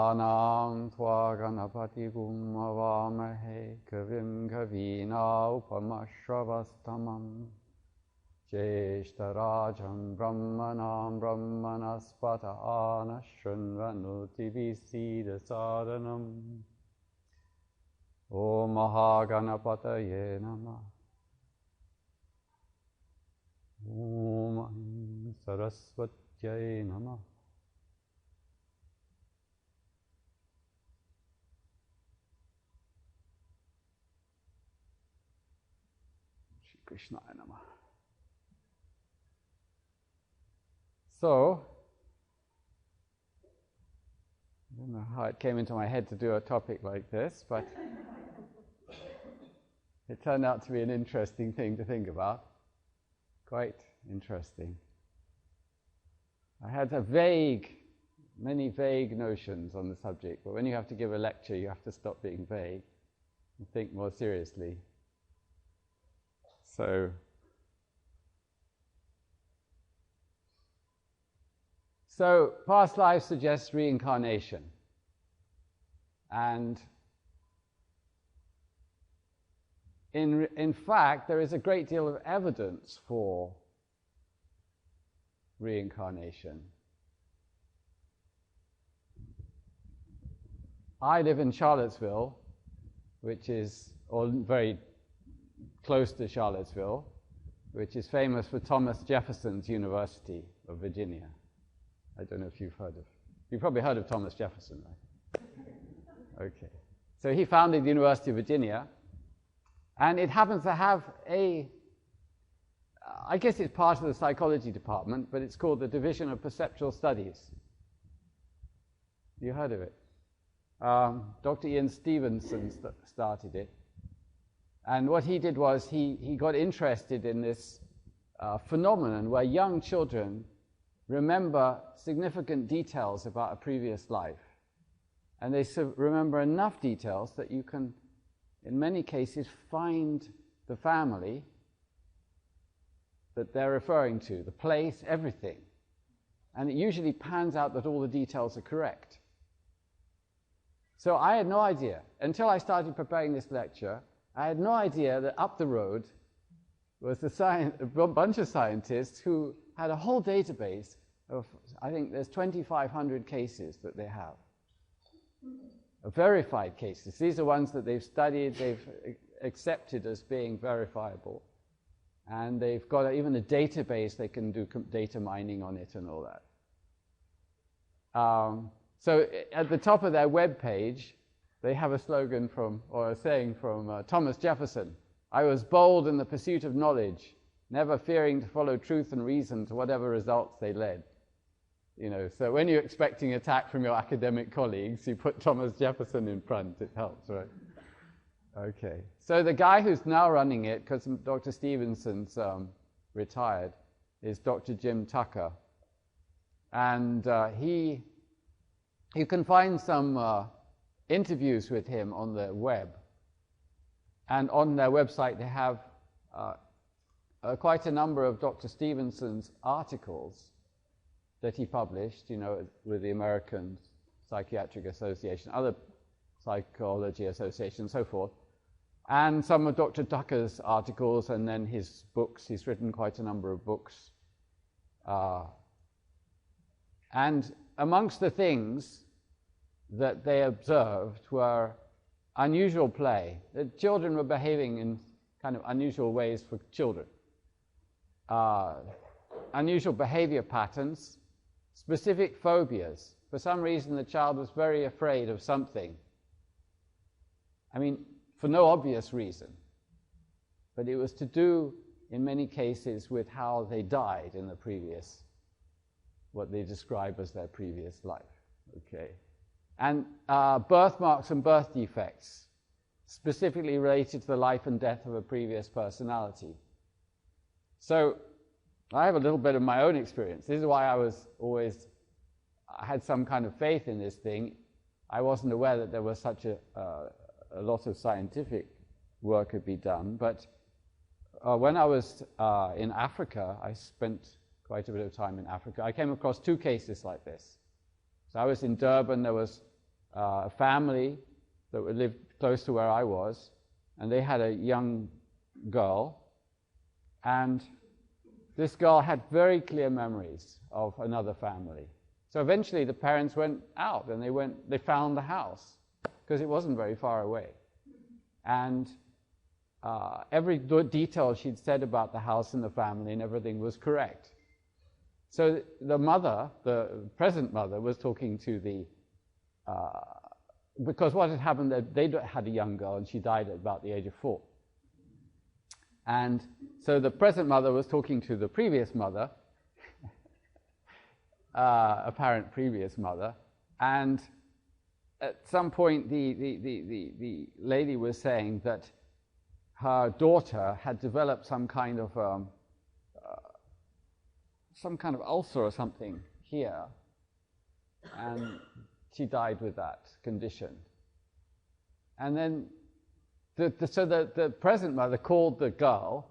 Ganang tva ganapati gum avamahe kavim kavina upamashravastamam Jeshtarajam brahmanam brahmanaspata anashunvanuti visida sadhanam Om Mahaganapataye Namah Om Saraswatyay Namah Shri Krishnaya Namah. So, I don't know how it came into my head to do a topic like this, but it turned out to be an interesting thing to think about. Quite interesting. I had many vague notions on the subject, but when you have to give a lecture, you have to stop being vague and think more seriously. So past life suggests reincarnation. And in fact, there is a great deal of evidence for reincarnation. I live in Charlottesville, which is very close to Charlottesville, which is famous for Thomas Jefferson's University of Virginia. I don't know if you've probably heard of Thomas Jefferson, right? Okay. So he founded the University of Virginia, and it happens to have I guess it's part of the psychology department, but it's called the Division of Perceptual Studies. You heard of it? Dr. Ian Stevenson started it. And what he did was he got interested in this phenomenon where young children remember significant details about a previous life. And they remember enough details that you can, in many cases, find the family that they're referring to, the place, everything. And it usually pans out that all the details are correct. So I had no idea, until I started preparing this lecture, I had no idea that up the road was a bunch of scientists who had a whole database of, I think there's 2,500 cases that they have. Verified cases. These are ones that they've studied, they've accepted as being verifiable. And they've got even a database, they can do data mining on it and all that. So at the top of their web page, they have a slogan or a saying from Thomas Jefferson. I was bold in the pursuit of knowledge, never fearing to follow truth and reason to whatever results they led. You know, so when you're expecting attack from your academic colleagues, you put Thomas Jefferson in front, it helps, right? Okay. So the guy who's now running it, because Dr. Stevenson's retired, is Dr. Jim Tucker. And you can find some interviews with him on the web. And on their website they have quite a number of Dr. Stevenson's articles that he published, you know, with the American Psychiatric Association, other psychology associations, and so forth. And some of Dr. Tucker's articles, and then his books. He's written quite a number of books. And amongst the things that they observed were unusual play. The children were behaving in kind of unusual ways for children. Unusual behavior patterns, specific phobias. For some reason, the child was very afraid of something. I mean, for no obvious reason. But it was to do, in many cases, with how they died in the previous, what they describe as their previous life. Okay. And birthmarks and birth defects, specifically related to the life and death of a previous personality. So I have a little bit of my own experience. This is why I had some kind of faith in this thing. I wasn't aware that there was such a lot of scientific work could be done. But when I was in Africa, I spent quite a bit of time in Africa. I came across two cases like this. So I was in Durban. There was a family that lived close to where I was, and they had a young girl, and this girl had very clear memories of another family. So eventually the parents went out and they found the house, because it wasn't very far away. And every detail she'd said about the house and the family and everything was correct. So the mother, the present mother, was talking to the, because what had happened, they had a young girl and she died at about the age of 4. And so the present mother was talking to the previous mother, apparent previous mother, and at some point the lady was saying that her daughter had developed some kind of ulcer or something here, and she died with that condition. And then so the present mother called the girl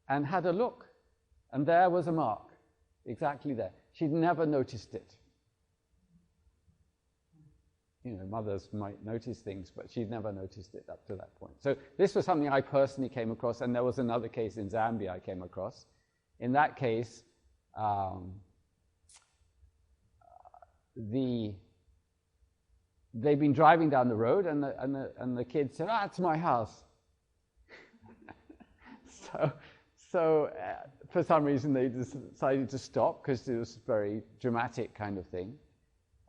and had a look, and there was a mark, exactly there. She'd never noticed it. You know, mothers might notice things, but she'd never noticed it up to that point. So this was something I personally came across, and there was another case in Zambia I came across. In that case, they'd been driving down the road, and the kid said, it's my house. So for some reason they decided to stop, because it was a very dramatic kind of thing.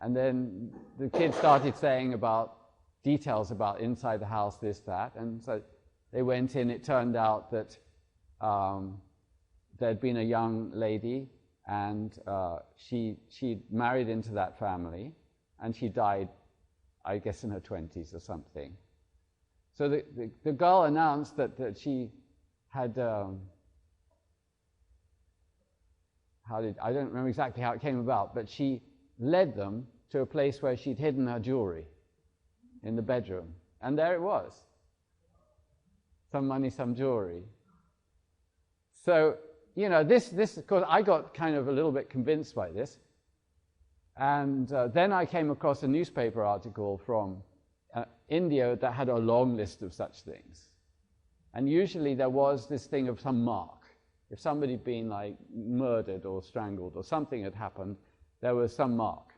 And then the kid started saying about details about inside the house, this, that. And so they went in. It turned out that there'd been a young lady, and she'd married into that family, and she died, I guess, in her 20s or something. So the girl announced that she had, I don't remember exactly how it came about, but she led them to a place where she'd hidden her jewelry in the bedroom. And there it was. Some money, some jewelry. So, you know, this of course, I got kind of a little bit convinced by this. And then I came across a newspaper article from India that had a long list of such things. And usually there was this thing of some mark. If somebody had been like murdered or strangled or something had happened, there was some mark.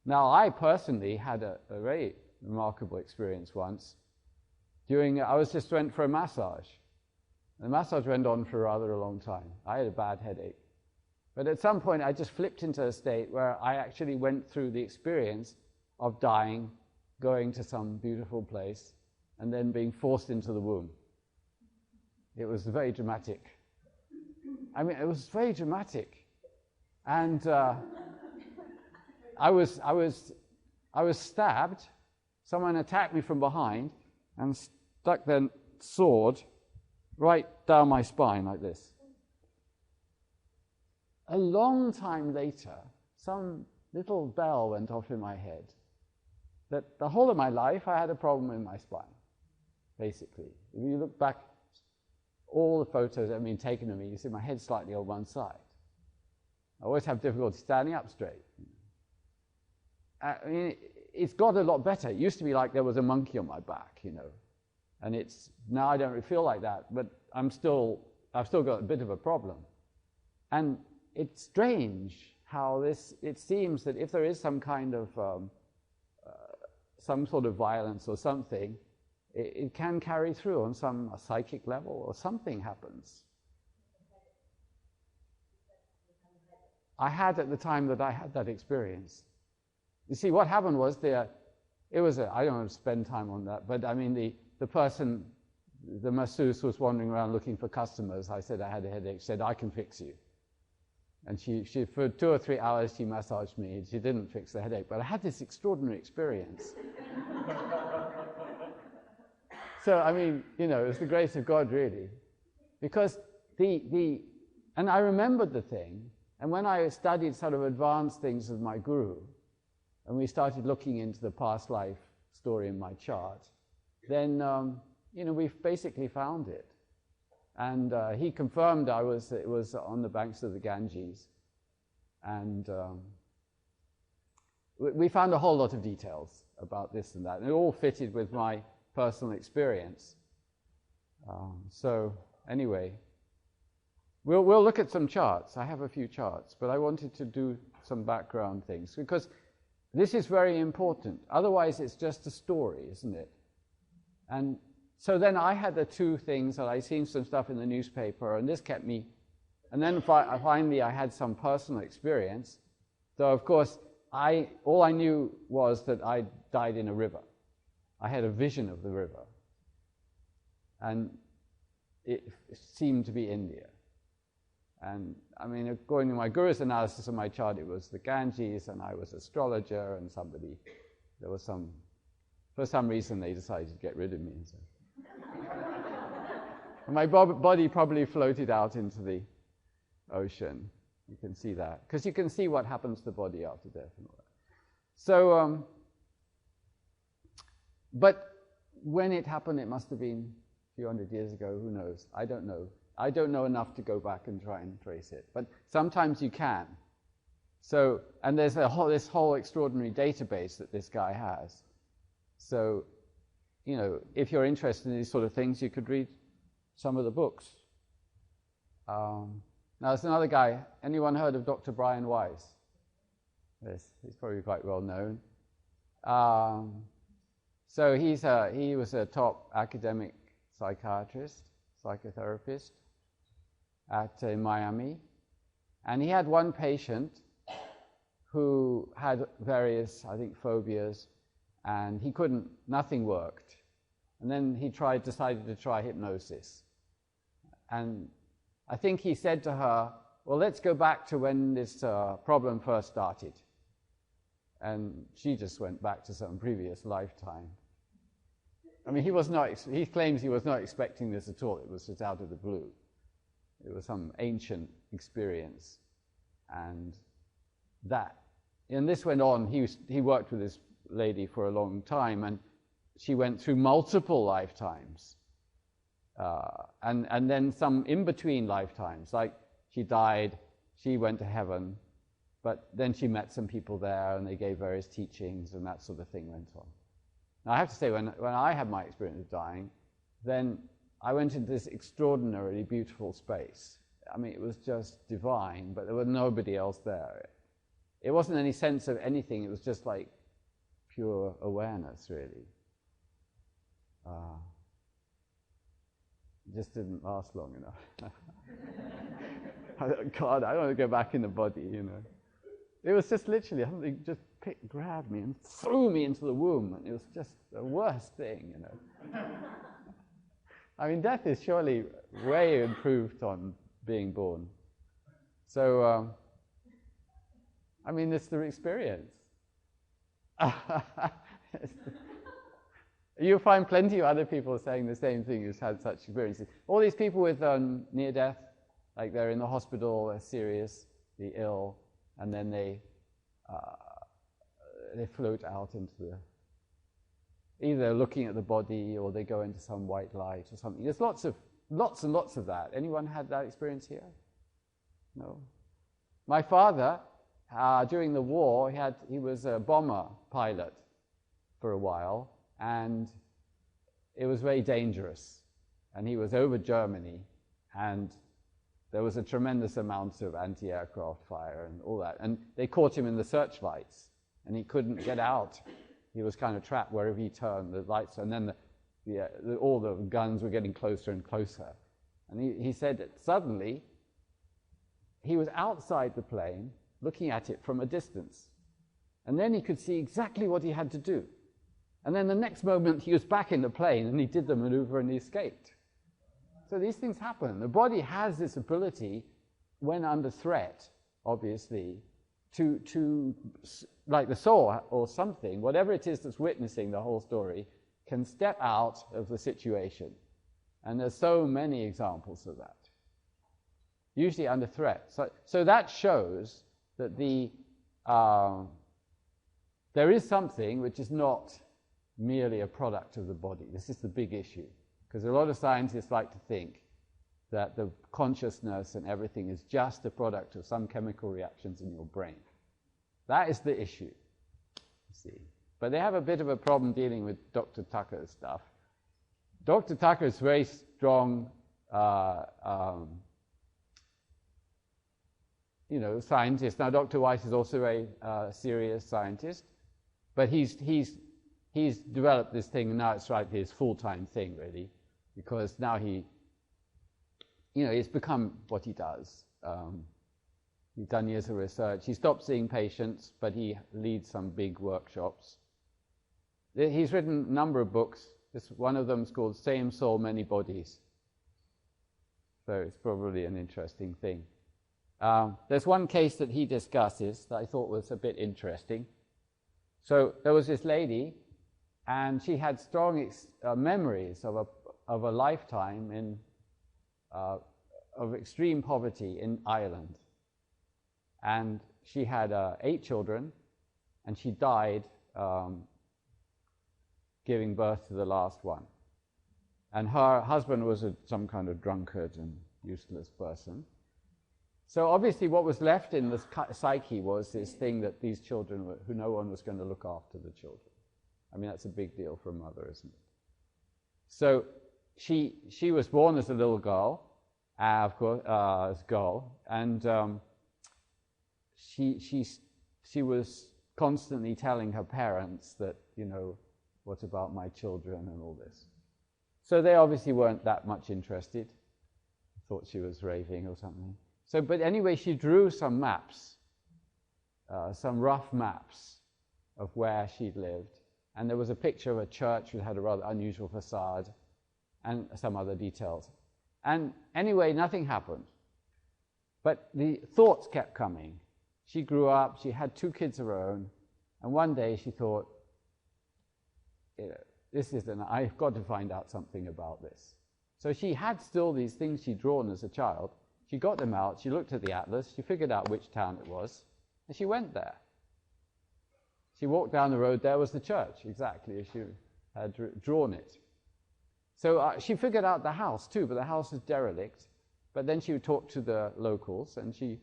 Now, I personally had a very remarkable experience once. I just went for a massage. The massage went on for rather a long time. I had a bad headache. But at some point, I just flipped into a state where I actually went through the experience of dying, going to some beautiful place, and then being forced into the womb. It was very dramatic. I mean, it was very dramatic. And I was stabbed. Someone attacked me from behind and stuck their sword right down my spine like this. A long time later, some little bell went off in my head that the whole of my life I had a problem in my spine, basically. If you look back, all the photos that have been taken of me, you see my head slightly on one side. I always have difficulty standing up straight. I mean, it's got a lot better. It used to be like there was a monkey on my back, you know, and now I don't really feel like that, but I've still got a bit of a problem. And it's strange how it seems that if there is some kind of, some sort of violence or something, it can carry through on some psychic level, or something happens. I had at the time that I had that experience. You see, what happened was I don't want to spend time on that, but I mean the person, the masseuse was wandering around looking for customers. I said I had a headache. She said, I can fix you. And she for 2 or 3 hours, she massaged me. She didn't fix the headache, but I had this extraordinary experience. So, I mean, you know, it was the grace of God, really. Because and I remembered the thing, and when I studied sort of advanced things with my guru, and we started looking into the past life story in my chart, then, you know, we've basically found it. And he confirmed it was on the banks of the Ganges. And we found a whole lot of details about this and that, and it all fitted with my personal experience. So anyway, we'll look at some charts. I have a few charts, but I wanted to do some background things because this is very important. Otherwise, it's just a story, isn't it? And so then I had the two things that I seen some stuff in the newspaper, and this kept me. And then finally, I had some personal experience. So of course, all I knew was that I died in a river. I had a vision of the river, and it seemed to be India. And I mean, according to my guru's analysis of my chart, it was the Ganges, and I was an astrologer, and for some reason they decided to get rid of me. So. And my body probably floated out into the ocean. You can see that, because you can see what happens to the body after death and all that. So, but when it happened, it must have been a few hundred years ago, who knows? I don't know. I don't know enough to go back and try and trace it, but sometimes you can. So, and there's this whole extraordinary database that this guy has. So, you know, if you're interested in these sort of things, you could read some of the books. Now, there's another guy. Anyone heard of Dr. Brian Weiss? Yes, he's probably quite well known. So he was a top academic psychiatrist, psychotherapist in Miami. And he had one patient who had various, I think, phobias, and nothing worked. And then he decided to try hypnosis. And I think he said to her, well, let's go back to when this problem first started. And she just went back to some previous lifetime. I mean, he claims he was not expecting this at all. It was just out of the blue. It was some ancient experience. And this went on. He worked with this lady for a long time, and she went through multiple lifetimes. And then some in-between lifetimes, like she died, she went to heaven, but then she met some people there, and they gave various teachings, and that sort of thing went on. Now, I have to say, when I had my experience of dying, then I went into this extraordinarily beautiful space. I mean, it was just divine, but there was nobody else there. It wasn't any sense of anything. It was just like pure awareness, really. It just didn't last long enough. God, I don't want to go back in the body, you know. It was just literally, something just grabbed me and threw me into the womb, and it was just the worst thing, you know. I mean, death is surely way improved on being born. So, I mean, it's the experience. You'll find plenty of other people saying the same thing who's had such experiences. All these people with near death, like they're in the hospital, they're seriously ill, and then they float out into either looking at the body, or they go into some white light or something. There's lots and lots of that. Anyone had that experience here? No. My father, during the war, he was a bomber pilot for a while, and it was very dangerous. And he was over Germany, and there was a tremendous amount of anti-aircraft fire and all that. And they caught him in the searchlights, and he couldn't get out. He was kind of trapped wherever he turned, the lights, and then all the guns were getting closer and closer. And he said that suddenly he was outside the plane, looking at it from a distance. And then he could see exactly what he had to do. And then the next moment he was back in the plane, and he did the maneuver and he escaped. So these things happen. The body has this ability, when under threat, obviously, to like the soul or something, whatever it is that's witnessing the whole story, can step out of the situation. And there's so many examples of that, usually under threat. So that shows that there is something which is not merely a product of the body. This is the big issue. Because a lot of scientists like to think that the consciousness and everything is just a product of some chemical reactions in your brain. That is the issue. you see. But they have a bit of a problem dealing with Dr. Tucker's stuff. Dr. Tucker is very strong, scientist. Now, Dr. Weiss is also a very serious scientist, but he's developed this thing, and now it's like his full-time thing, really, because now it's become what he does. He's done years of research. He stopped seeing patients, but he leads some big workshops. He's written a number of books. One of them is called Same Soul, Many Bodies. So it's probably an interesting thing. There's one case that he discusses that I thought was a bit interesting. So there was this lady, and she had strong memories of a lifetime of extreme poverty in Ireland. And she had 8 children, and she died giving birth to the last one. And her husband was some kind of drunkard and useless person. So obviously what was left in the psyche was this thing that these children who no one was going to look after the children. I mean, that's a big deal for a mother, isn't it? So she was born as a little girl, of course, as a girl, and she was constantly telling her parents that, what about my children and all this. So they obviously weren't that much interested. Thought she was raving or something. So, but anyway, she drew some maps, some rough maps of where she'd lived. And there was a picture of a church that had a rather unusual facade and some other details. And anyway, nothing happened. But the thoughts kept coming. She grew up, she had 2 kids of her own, and one day she thought, I've got to find out something about this. So she had still these things she'd drawn as a child. She got them out, she looked at the atlas, she figured out which town it was, and she went there. She walked down the road, there was the church, exactly as she had drawn it. So she figured out the house too, but the house was derelict. But then she would talk to the locals, and she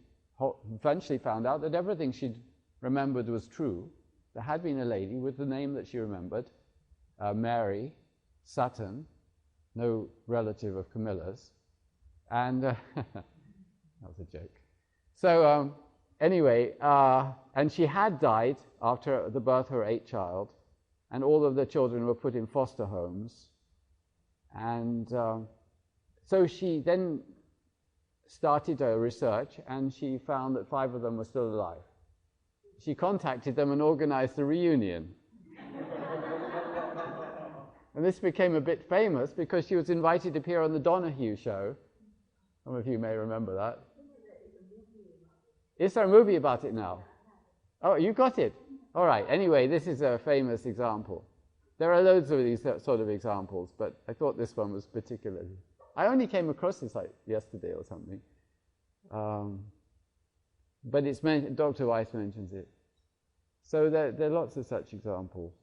eventually found out that everything she'd remembered was true. There had been a lady with the name that she remembered, Mary Sutton, no relative of Camilla's, and that was a joke. So anyway, and she had died after the birth of her 8th child, and all of the children were put in foster homes. And so she then started a research, and she found that 5 of them were still alive. She contacted them and organized a reunion. And this became a bit famous because she was invited to appear on the Donahue show. Some of you may remember that. Is there a movie about it now? Oh, you got it. All right. Anyway, this is a famous example. There are loads of these sort of examples, but I thought this one was particularly... I only came across this like yesterday or something. But it's Dr. Weiss mentions it. So there are lots of such examples.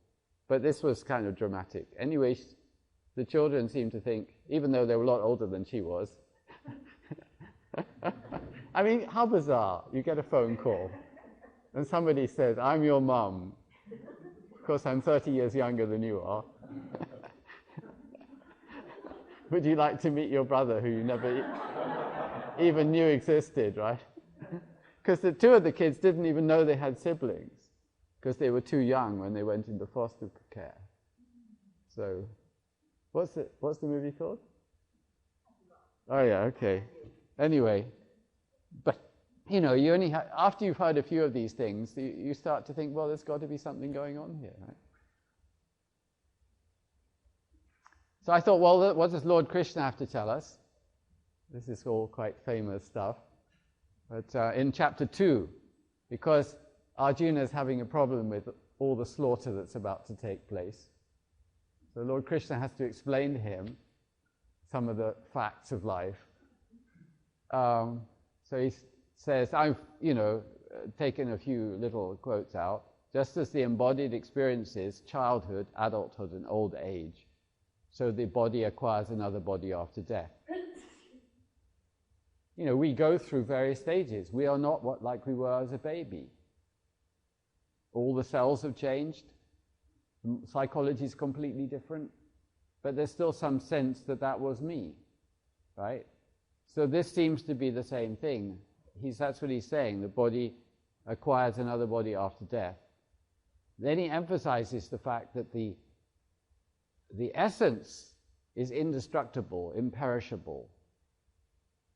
But this was kind of dramatic. Anyway, the children seemed to think, even though they were a lot older than she was, I mean, how bizarre. You get a phone call, and somebody says, I'm your mum. Of course, I'm 30 years younger than you are. Would you like to meet your brother who you never even knew existed, right? Because the 2 of the kids didn't even know they had siblings, because they were too young when they went into foster care. So, what's the movie called? Oh yeah, okay. Anyway, but you only after you've heard a few of these things, you start to think, well, there's got to be something going on here, right? So I thought, well, what does Lord Krishna have to tell us? This is all quite famous stuff. But in chapter 2, because Arjuna is having a problem with all the slaughter that's about to take place, so Lord Krishna has to explain to him some of the facts of life. So he says, I've, taken a few little quotes out. Just as the embodied experiences childhood, adulthood, and old age, so the body acquires another body after death. We go through various stages. We are not like we were as a baby. All the cells have changed. Psychology is completely different. But there's still some sense that that was me, right? So this seems to be the same thing. That's what he's saying. The body acquires another body after death. Then he emphasizes the fact that the essence is indestructible, imperishable,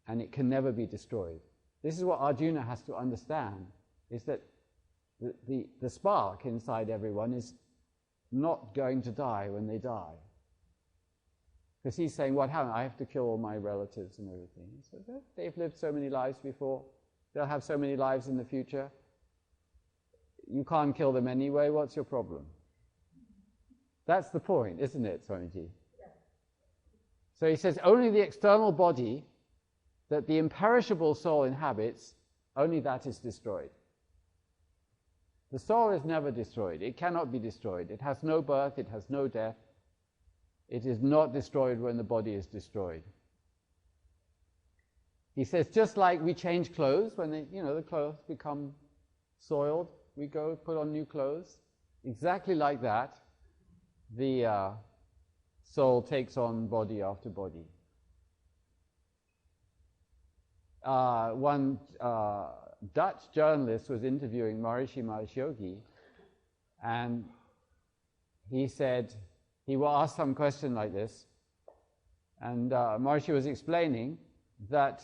and it can never be destroyed. This is what Arjuna has to understand, is that the spark inside everyone is not going to die when they die. Because he's saying, what happened? I have to kill all my relatives and everything. So they've lived so many lives before. They'll have so many lives in the future. You can't kill them anyway. What's your problem? That's the point, isn't it, Swamiji? Yeah. So he says, only the external body that the imperishable soul inhabits, only that is destroyed. The soul is never destroyed. It cannot be destroyed. It has no birth. It has no death. It is not destroyed when the body is destroyed. He says, just like we change clothes when the clothes become soiled, we go put on new clothes. Exactly like that, the soul takes on body after body. One Dutch journalist was interviewing Maharishi Mahesh Yogi, and he said, he will ask some question like this, and Maharishi was explaining that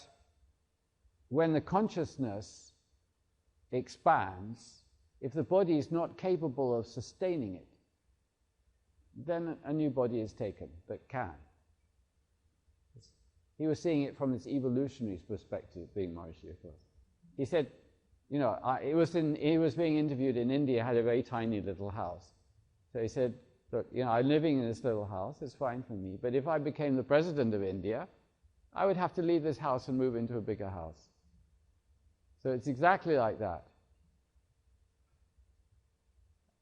when the consciousness expands, if the body is not capable of sustaining it, then a new body is taken that can. He was seeing it from this evolutionary perspective, being Maharishi, of course. He said, he was being interviewed in India, had a very tiny little house. So he said, look, I'm living in this little house, it's fine for me, but if I became the president of India, I would have to leave this house and move into a bigger house. So it's exactly like that.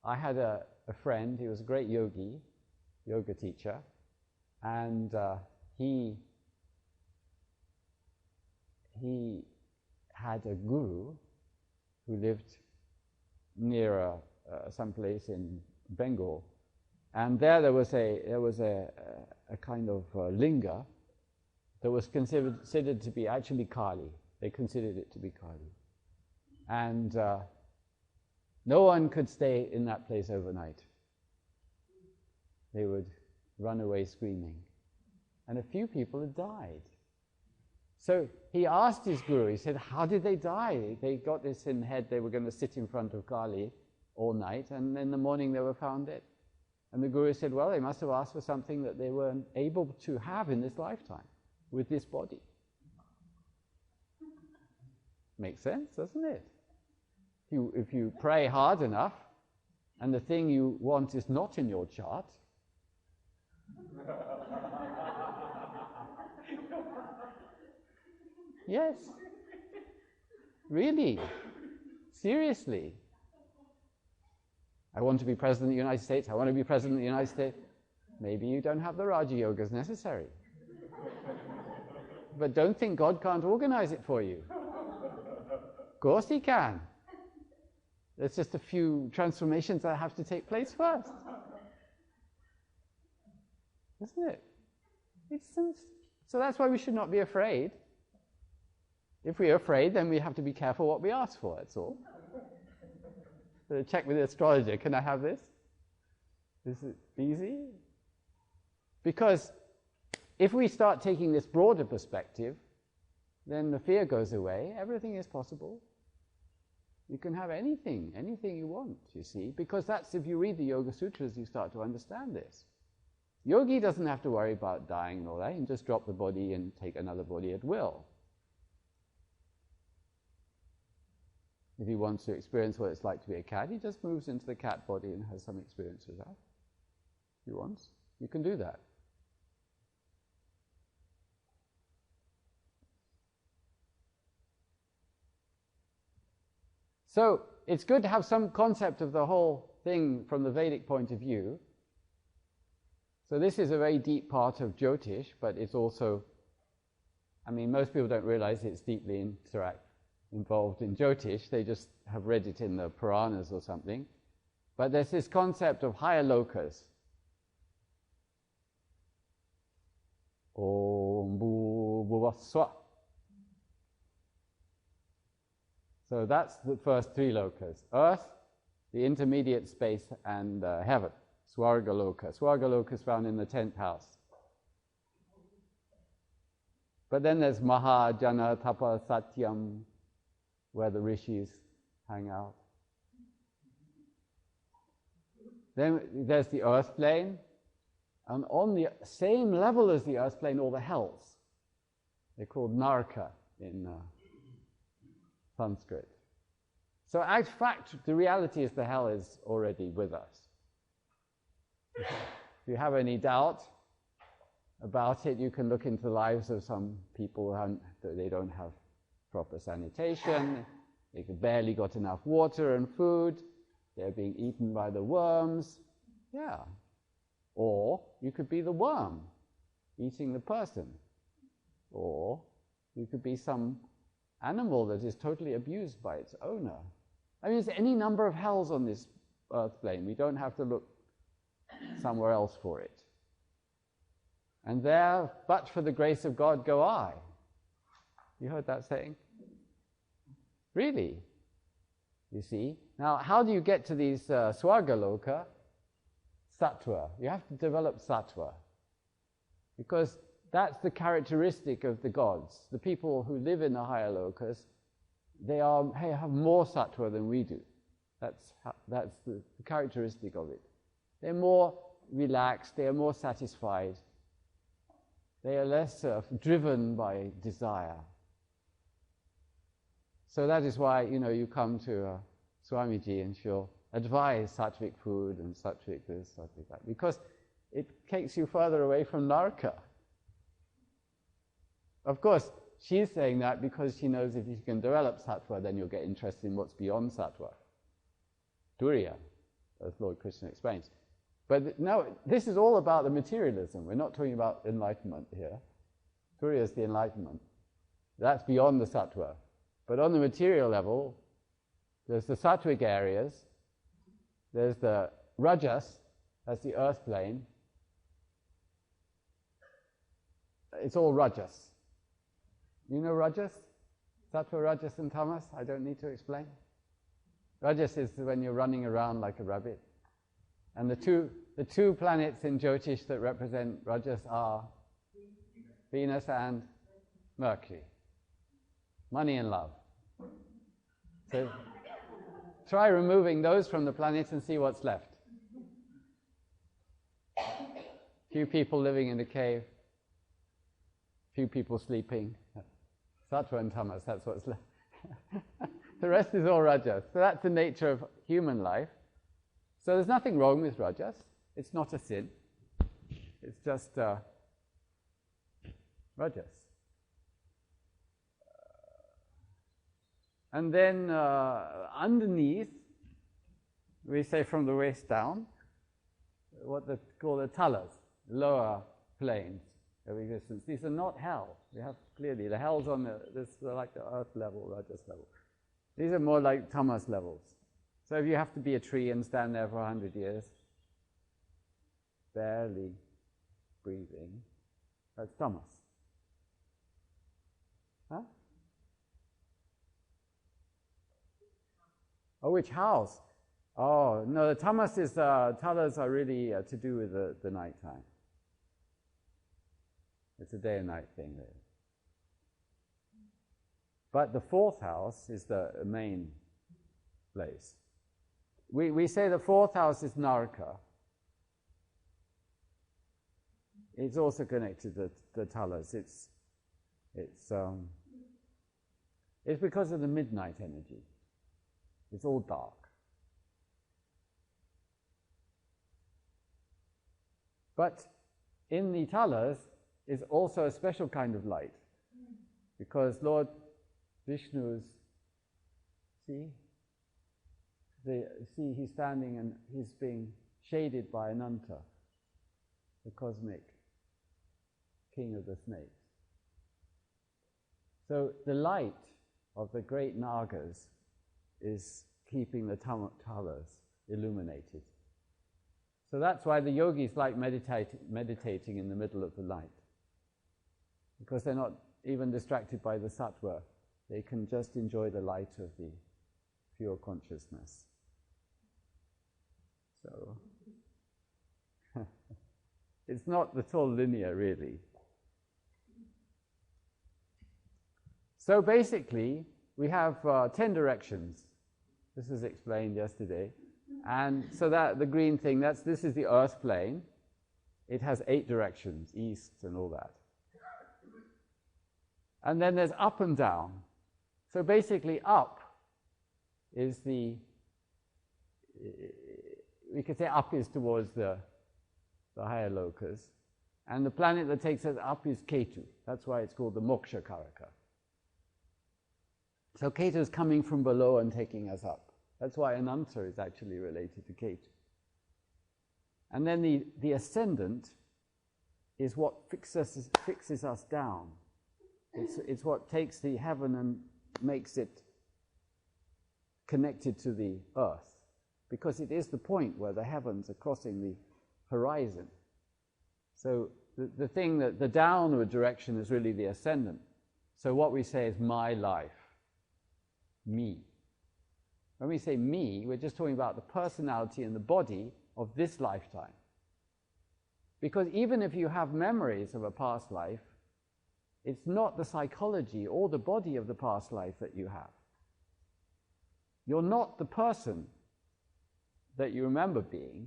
I had a friend, he was a great yoga teacher, and he had a guru who lived near some place in Bengal, and there was a kind of linga that was considered to be actually Kali. They considered it to be Kali, and no one could stay in that place overnight. They would run away screaming, and a few people had died. So he asked his guru, he said, how did they die? They got this in head, they were going to sit in front of Kali all night, and in the morning they were found dead. And the guru said, well, they must have asked for something that they weren't able to have in this lifetime, with this body. Makes sense, doesn't it? If you pray hard enough, and the thing you want is not in your chart, yes, really, seriously. I want to be President of the United States, I want to be President of the United States. Maybe you don't have the Raja Yogas necessary. But don't think God can't organize it for you. Of course He can. There's just a few transformations that have to take place first. Isn't it? So that's why we should not be afraid. If we are afraid, then we have to be careful what we ask for, that's all. So check with the astrologer, can I have this? Is it easy? Because if we start taking this broader perspective, then the fear goes away, everything is possible. You can have anything you want, you see, because that's, if you read the Yoga Sutras, you start to understand this. Yogi doesn't have to worry about dying and all that, he can just drop the body and take another body at will. If he wants to experience what it's like to be a cat, he just moves into the cat body and has some experience with that. If he wants, you can do that. So it's good to have some concept of the whole thing from the Vedic point of view. So this is a very deep part of Jyotish, but it's also, most people don't realize it's deeply involved in Jyotish. They just have read it in the Puranas or something. But there's this concept of higher lokas. Om Bhuvah Swah. So that's the first three lokas: earth, the intermediate space, and heaven. Swargaloka. Swargaloka is found in the 10th house. But then there's Mahajana Tapa Satyam, where the rishis hang out. Then there's the earth plane, and on the same level as the earth plane, all the hells. They're called narka in Sanskrit. So in fact, the reality is the hell is already with us. If you have any doubt about it, you can look into the lives of some people who they don't have proper sanitation, they barely got enough water and food, they're being eaten by the worms. Yeah. Or you could be the worm eating the person. Or you could be some animal that is totally abused by its owner. I mean, there's any number of hells on this earth plane. We don't have to look somewhere else for it. And there, but for the grace of God, go I. You heard that saying? Really? You see? Now, how do you get to these Swargaloka? Sattva. You have to develop sattva. Because that's the characteristic of the gods. The people who live in the higher lokas, they have more sattva than we do. That's the characteristic of it. They're more relaxed, they are more satisfied. They are less driven by desire. So that is why, you come to Swamiji and she'll advise sattvic food and sattvic this, sattvic that, because it takes you further away from narka. Of course, she's saying that because she knows if you can develop sattva, then you'll get interested in what's beyond sattva. Turiya, as Lord Krishna explains. But no, this is all about the materialism. We're not talking about enlightenment here. Turiya is the enlightenment. That's beyond the sattva. But on the material level, there's the sattvic areas, there's the rajas, that's the earth plane. It's all rajas. You know rajas? Sattva, rajas and tamas? I don't need to explain. Rajas is when you're running around like a rabbit. And the two planets in Jyotish that represent rajas are Venus and Mercury. Money and love. So try removing those from the planet and see what's left. Few people living in a cave, few people sleeping. Sattva and tamas, that's what's left. The rest is all rajas. So that's the nature of human life. So there's nothing wrong with rajas. It's not a sin. It's just rajas. And then underneath, we say from the waist down, what they call the talas, lower planes of existence. These are not hell. We have clearly the hells on like the earth level, rajas level. These are more like tamas levels. So if you have to be a tree and stand there for 100 years, barely breathing, that's tamas. Huh? Oh, which house? Oh, no, the tamas is, talas are really to do with the night time. It's a day and night thing there. But the fourth house is the main place. We say the fourth house is naraka. It's also connected to the talas. It's because of the midnight energy. It's all dark. But in the talas is also a special kind of light, because Lord Vishnu's, see he's standing and he's being shaded by Ananta, the cosmic king of the snakes. So the light of the great Nagas is keeping the talas illuminated. So that's why the yogis like meditating in the middle of the night, because they're not even distracted by the sattva. They can just enjoy the light of the pure consciousness. So it's not at all linear, really. So basically, we have 10 directions. This was explained yesterday. And so that the green thing, this is the earth plane. It has 8 directions, east and all that. And then there's up and down. So basically up is we could say up is towards the higher lokas. And the planet that takes us up is Ketu. That's why it's called the Moksha Karaka. So Ketu is coming from below and taking us up. That's why Ananta is actually related to Ketu. And then the ascendant is what fixes us down. It's what takes the heaven and makes it connected to the earth, because it is the point where the heavens are crossing the horizon. So the thing that the downward direction is really the ascendant. So what we say is my life, me. When we say me, we're just talking about the personality and the body of this lifetime. Because even if you have memories of a past life, it's not the psychology or the body of the past life that you have. You're not the person that you remember being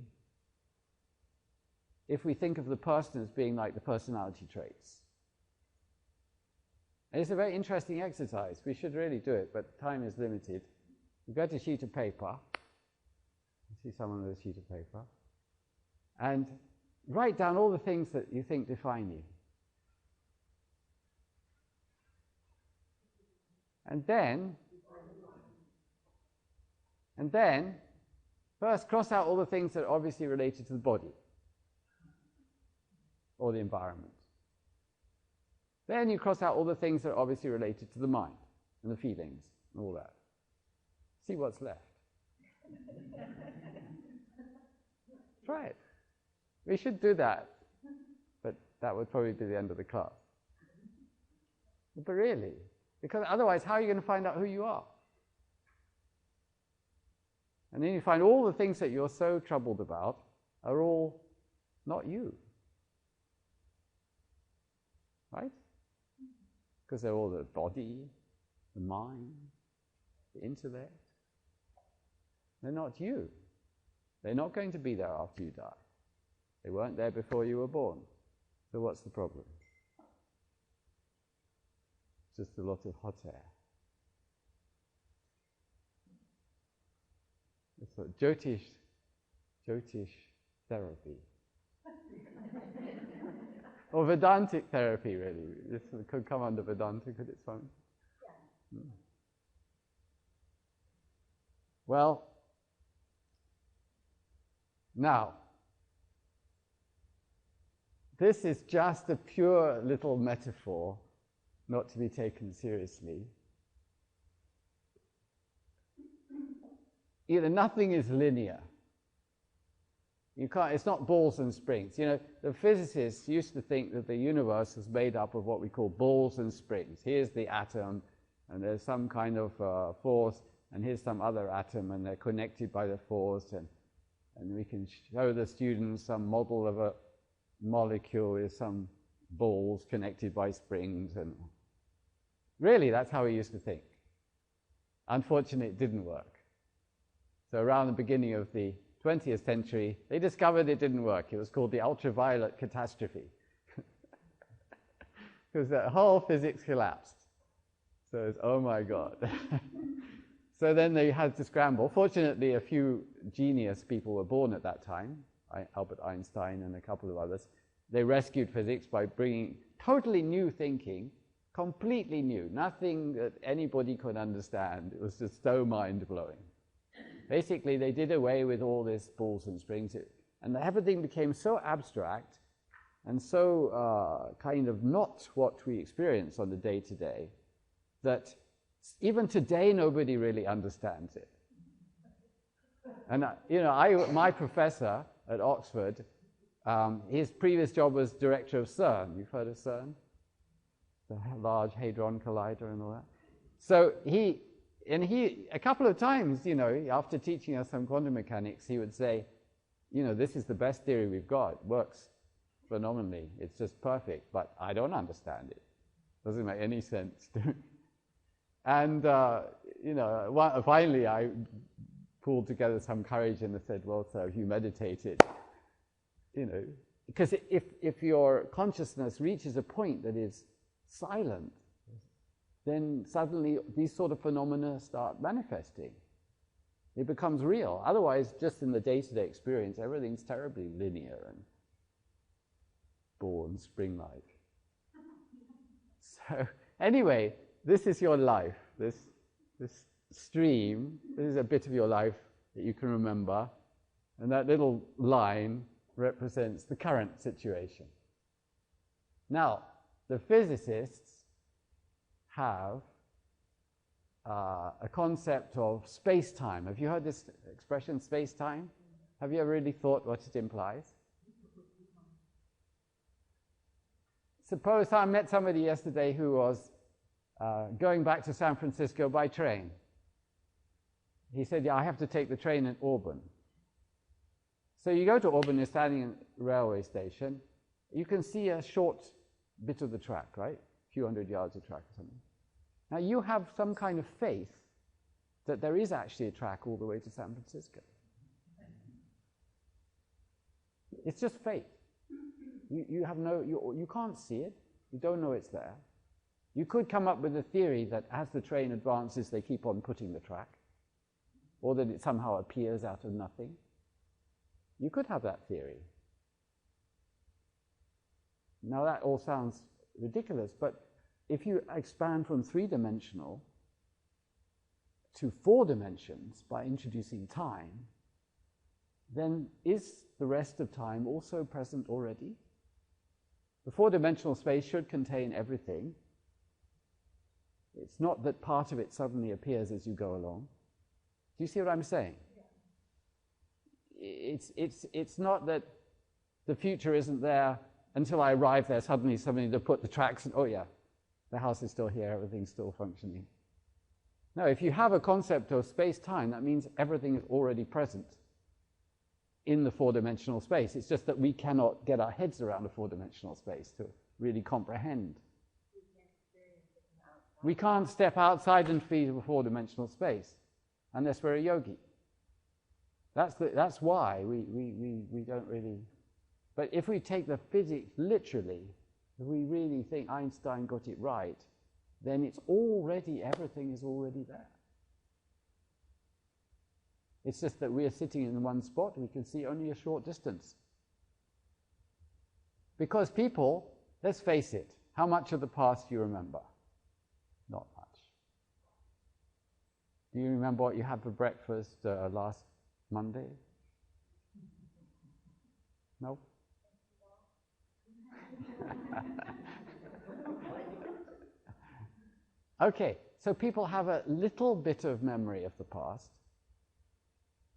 if we think of the person as being like the personality traits. And it's a very interesting exercise. We should really do it, but time is limited. You get a sheet of paper. You see someone with a sheet of paper. And write down all the things that you think define you. And then, first cross out all the things that are obviously related to the body or the environment. Then you cross out all the things that are obviously related to the mind and the feelings and all that. See what's left. Try it. We should do that, but that would probably be the end of the class. But really, because otherwise, how are you going to find out who you are? And then you find all the things that you're so troubled about are all not you. Right? Because they're all the body, the mind, the intellect. They're not you. They're not going to be there after you die. They weren't there before you were born. So what's the problem? Just a lot of hot air. It's what Jyotish therapy. Or Vedantic therapy, really. This could come under Vedantic at its fun. Yeah. Well, now, this is just a pure little metaphor, not to be taken seriously. Nothing is linear. You can't, it's not balls and springs. The physicists used to think that the universe was made up of what we call balls and springs. Here's the atom, and there's some kind of force, and here's some other atom, and they're connected by the force, and we can show the students some model of a molecule with some balls connected by springs, and really that's how we used to think. Unfortunately, it didn't work. So around the beginning of the 20th century, they discovered it didn't work. It was called the ultraviolet catastrophe. Because the whole physics collapsed. So it's, oh my God. So then they had to scramble. Fortunately, a few genius people were born at that time, Albert Einstein and a couple of others. They rescued physics by bringing totally new thinking, completely new, nothing that anybody could understand. It was just so mind-blowing. Basically, they did away with all this balls and springs, and everything became so abstract and so kind of not what we experience on the day-to-day that even today nobody really understands it. And my professor at Oxford, his previous job was director of CERN. You've heard of CERN? The Large Hadron Collider and all that. So he, a couple of times, after teaching us some quantum mechanics, he would say, this is the best theory we've got. It works phenomenally. It's just perfect, but I don't understand it. Doesn't make any sense to me. And, finally I pulled together some courage and I said, well, so you meditated, because if your consciousness reaches a point that is silent, then suddenly these sort of phenomena start manifesting. It becomes real. Otherwise, just in the day-to-day experience, everything's terribly linear and boring, spring-like. So anyway, this is your life, this stream. This is a bit of your life that you can remember, and that little line represents the current situation. Now, the physicists have a concept of space-time. Have you heard this expression, space-time? Have you ever really thought what it implies? Suppose I met somebody yesterday who was going back to San Francisco by train. He said, yeah, I have to take the train at Auburn. So you go to Auburn, you're standing in a railway station, you can see a short bit of the track, right? A few hundred yards of track or something. Now you have some kind of faith that there is actually a track all the way to San Francisco. It's just faith. You can't see it. You don't know it's there. You could come up with a theory that as the train advances, they keep on putting the track, or that it somehow appears out of nothing. You could have that theory. Now that all sounds ridiculous, but if you expand from three-dimensional to 4 dimensions by introducing time, then is the rest of time also present already? The 4-dimensional space should contain everything. It's not that part of it suddenly appears as you go along. Do you see what I'm saying? It's not that the future isn't there until I arrive there, suddenly somebody to put the tracks, and oh yeah, the house is still here, everything's still functioning. No, if you have a concept of space-time, that means everything is already present in the 4-dimensional space. It's just that we cannot get our heads around a 4-dimensional space to really comprehend. We can't step outside and feel a 4-dimensional space unless we're a yogi. That's why we don't really... But if we take the physics literally, if we really think Einstein got it right, then it's already, everything is already there. It's just that we are sitting in one spot, we can see only a short distance. Because people, let's face it, how much of the past do you remember? Not much. Do you remember what you had for breakfast last Monday? No? Okay, so people have a little bit of memory of the past,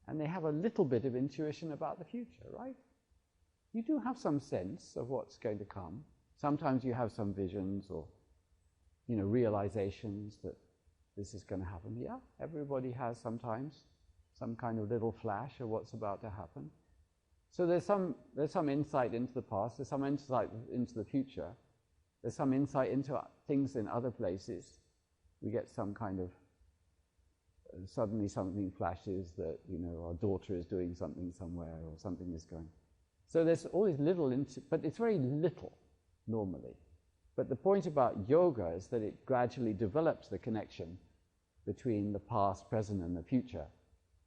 and they have a little bit of intuition about the future, right? You do have some sense of what's going to come. Sometimes you have some visions or, realizations that this is going to happen. Yeah, everybody has sometimes some kind of little flash of what's about to happen. So there's some insight into the past, there's some insight into the future, there's some insight into things in other places. We get some kind of, suddenly something flashes that, our daughter is doing something somewhere or something is going. So there's always little, but it's very little normally. But the point about yoga is that it gradually develops the connection between the past, present, and the future.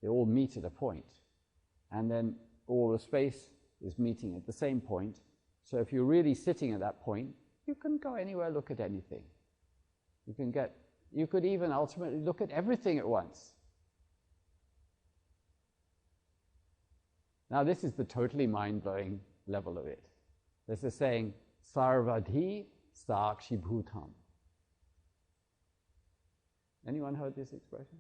They all meet at a point. And then all the space is meeting at the same point. So if you're really sitting at that point, you can go anywhere, look at anything. You could even ultimately look at everything at once. Now this is the totally mind-blowing level of it. There's a saying, Sarvadhi Sakshi Bhutam. Anyone heard this expression?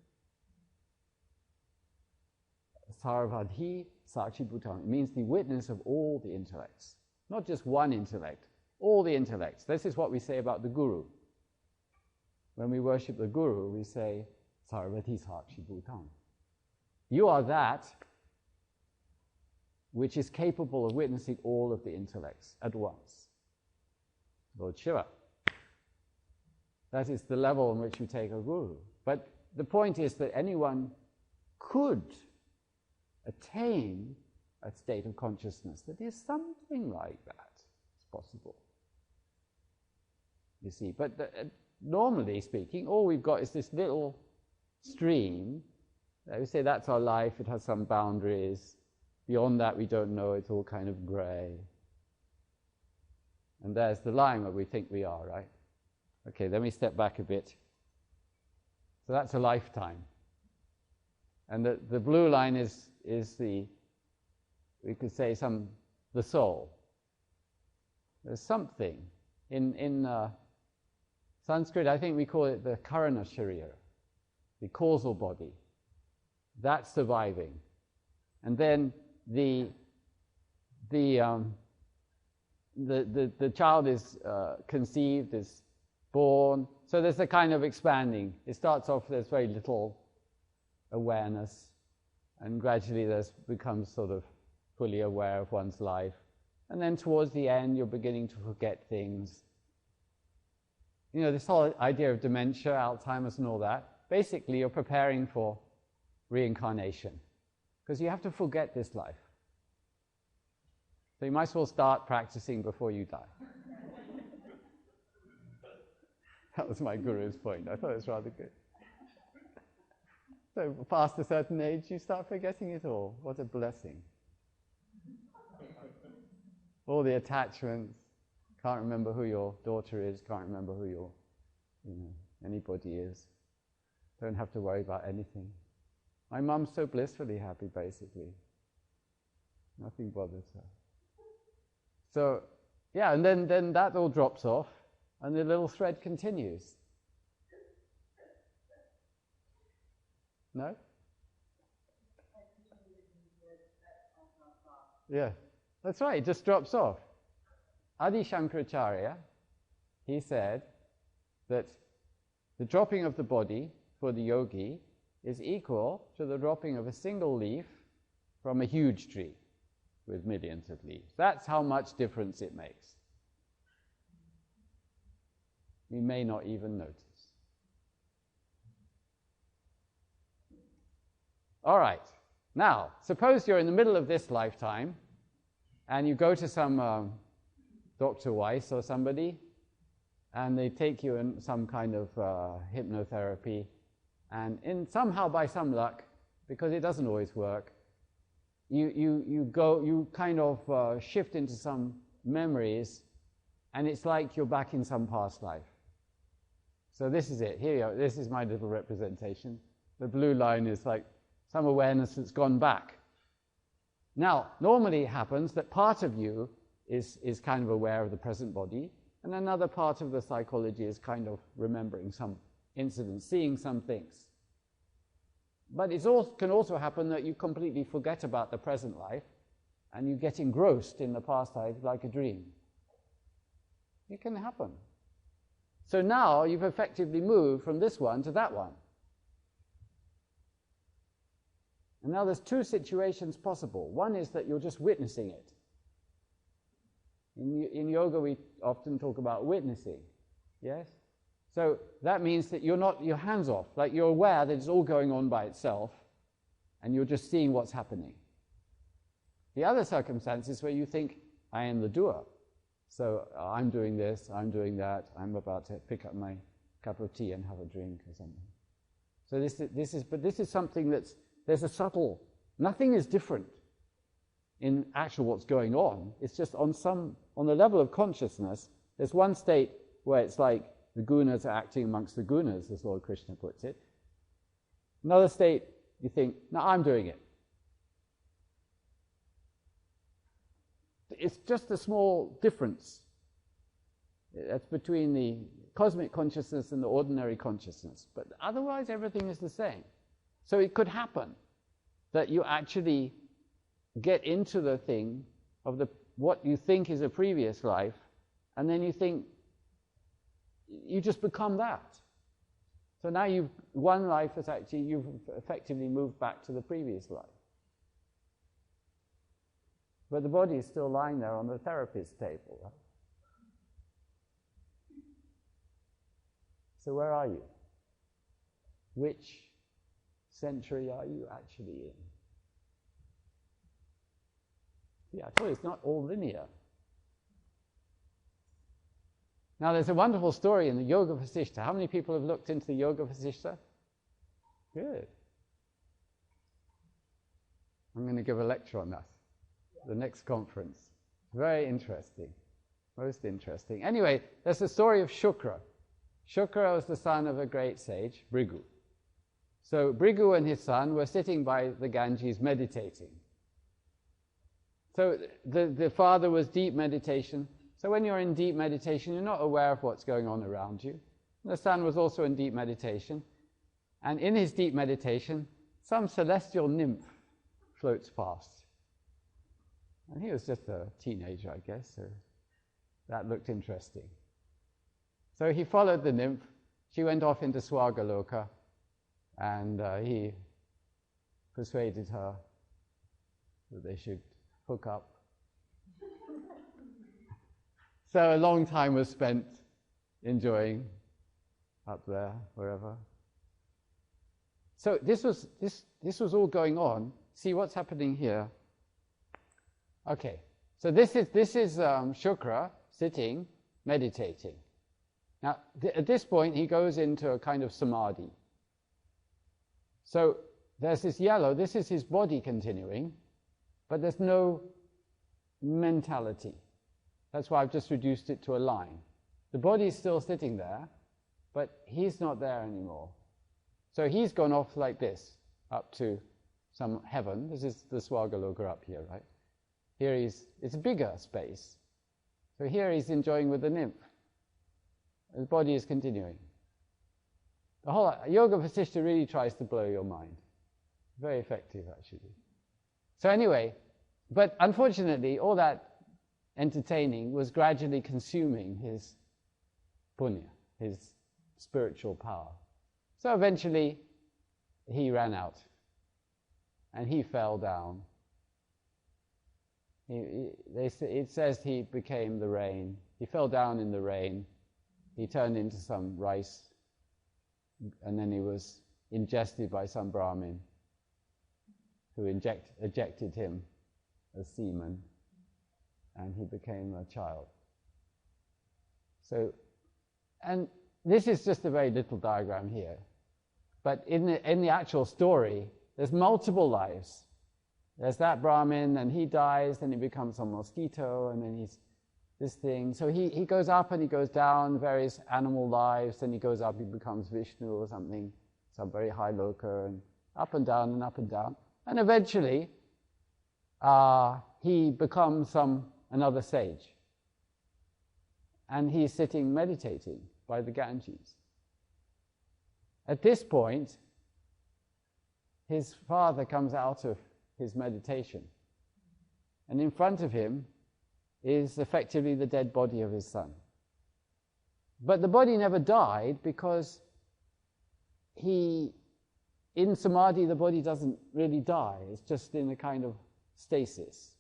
Sarvadhi Sakshi Bhutan. It means the witness of all the intellects. Not just one intellect, all the intellects. This is what we say about the Guru. When we worship the Guru, we say, Sarvadhi Sakshi Bhutan. You are that which is capable of witnessing all of the intellects at once. Lord Shiva. That is the level in which you take a Guru. But the point is that anyone could attain a state of consciousness that is something like that. It's possible. You see, but normally speaking, all we've got is this little stream. We say that's our life, it has some boundaries. Beyond that we don't know, it's all kind of grey. And there's the line where we think we are, right? Okay, then we step back a bit. So that's a lifetime. And the blue line is the, we could say, the soul. There's something. In Sanskrit, I think we call it the Karana Sharira, the causal body. That's surviving. And then the child is conceived, is born. So there's a kind of expanding. It starts off, there's very little awareness, and gradually there's becomes sort of fully aware of one's life. And then towards the end, you're beginning to forget things. You know, this whole idea of dementia, Alzheimer's and all that, basically you're preparing for reincarnation, because you have to forget this life. So you might as well start practicing before you die. That was my guru's point. I thought it was rather good. So past a certain age, you start forgetting it all. What a blessing. All the attachments. Can't remember who your daughter is. Can't remember who your, anybody is. Don't have to worry about anything. My mum's so blissfully happy, basically. Nothing bothers her. So, yeah, and then that all drops off, and the little thread continues. No? Yeah, that's right, it just drops off. Adi Shankaracharya, he said that the dropping of the body for the yogi is equal to the dropping of a single leaf from a huge tree with millions of leaves. That's how much difference it makes. We may not even notice. All right. Now, suppose you're in the middle of this lifetime and you go to some Dr. Weiss or somebody, and they take you in some kind of hypnotherapy, and somehow by some luck, because it doesn't always work, you kind of shift into some memories, and it's like you're back in some past life. So this is it. Here you go. This is my little representation. The blue line is like some awareness that's gone back. Now, normally it happens that part of you is kind of aware of the present body, and another part of the psychology is kind of remembering some incidents, seeing some things. But it can also happen that you completely forget about the present life, and you get engrossed in the past life like a dream. It can happen. So now you've effectively moved from this one to that one. And now there's two situations possible. One is that you're just witnessing it. In yoga, we often talk about witnessing, yes? So that means that you're hands off, like you're aware that it's all going on by itself, and you're just seeing what's happening. The other circumstance is where you think, I am the doer. So I'm doing this, I'm doing that, I'm about to pick up my cup of tea and have a drink or something. So this is something there's a subtle, nothing is different in actual what's going on. It's just on the level of consciousness, there's one state where it's like the gunas are acting amongst the gunas, as Lord Krishna puts it. Another state, you think, no, I'm doing it. It's just a small difference. That's between the cosmic consciousness and the ordinary consciousness. But otherwise, everything is the same. So it could happen that you actually get into the thing of what you think is a previous life, and then you think, you just become that. So now one life is actually, you've effectively moved back to the previous life. But the body is still lying there on the therapist's table, right? So where are you? Which century are you actually in? Yeah, I told you, it's not all linear. Now, there's a wonderful story in the Yoga Vashistha. How many people have looked into the Yoga Vashistha? Good. I'm going to give a lecture on that, the next conference. Very interesting. Most interesting. Anyway, there's the story of Shukra. Shukra was the son of a great sage, Bhrigu. So Bhrigu and his son were sitting by the Ganges meditating. So the father was deep meditation. So when you're in deep meditation, you're not aware of what's going on around you. The son was also in deep meditation. And in his deep meditation, some celestial nymph floats past. And he was just a teenager, I guess, so that looked interesting. So he followed the nymph. She went off into Swargaloka, and he persuaded her that they should hook up. So a long time was spent enjoying up there, wherever. So this was all going on. See what's happening here. Okay, so this is Shukra sitting, meditating. Now, at this point, he goes into a kind of samadhi. So there's this yellow. This is his body continuing, but there's no mentality. That's why I've just reduced it to a line. The body's still sitting there, but he's not there anymore. So he's gone off like this, up to some heaven. This is the Swargaloka up here, right? Here it's a bigger space. So here he's enjoying with the nymph. His body is continuing. The whole Yoga Vashistha really tries to blow your mind. Very effective, actually. So anyway, but unfortunately, all that entertaining was gradually consuming his punya, his spiritual power. So eventually, he ran out, and he fell down. It says he became the rain. He fell down in the rain. He turned into some rice, and then he was ingested by some Brahmin who ejected him as semen, and he became a child. So, and this is just a very little diagram here, but in the actual story, there's multiple lives. There's that Brahmin, and he dies, then he becomes a mosquito, and then he's this thing. So he goes up and he goes down, various animal lives, then he goes up, he becomes Vishnu or something, some very high loka, and up and down and up and down. And eventually, he becomes another sage. And he's sitting meditating by the Ganges. At this point, his father comes out of his meditation. And in front of him is effectively the dead body of his son. But the body never died because in samadhi the body doesn't really die. It's just in a kind of stasis.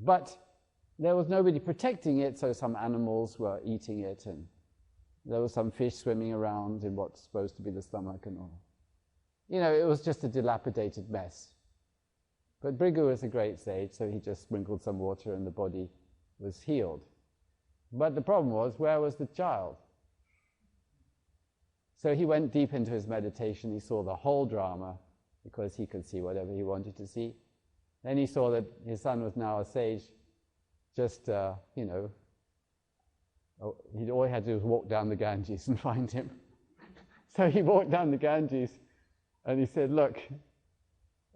But there was nobody protecting it, so some animals were eating it, and there was some fish swimming around in what's supposed to be the stomach and all. You know, it was just a dilapidated mess. But Bhrigu was a great sage, so he just sprinkled some water and the body was healed. But the problem was, where was the child? So he went deep into his meditation. He saw the whole drama because he could see whatever he wanted to see. Then he saw that his son was now a sage. Just, all he had to do was walk down the Ganges and find him. So he walked down the Ganges and he said, look,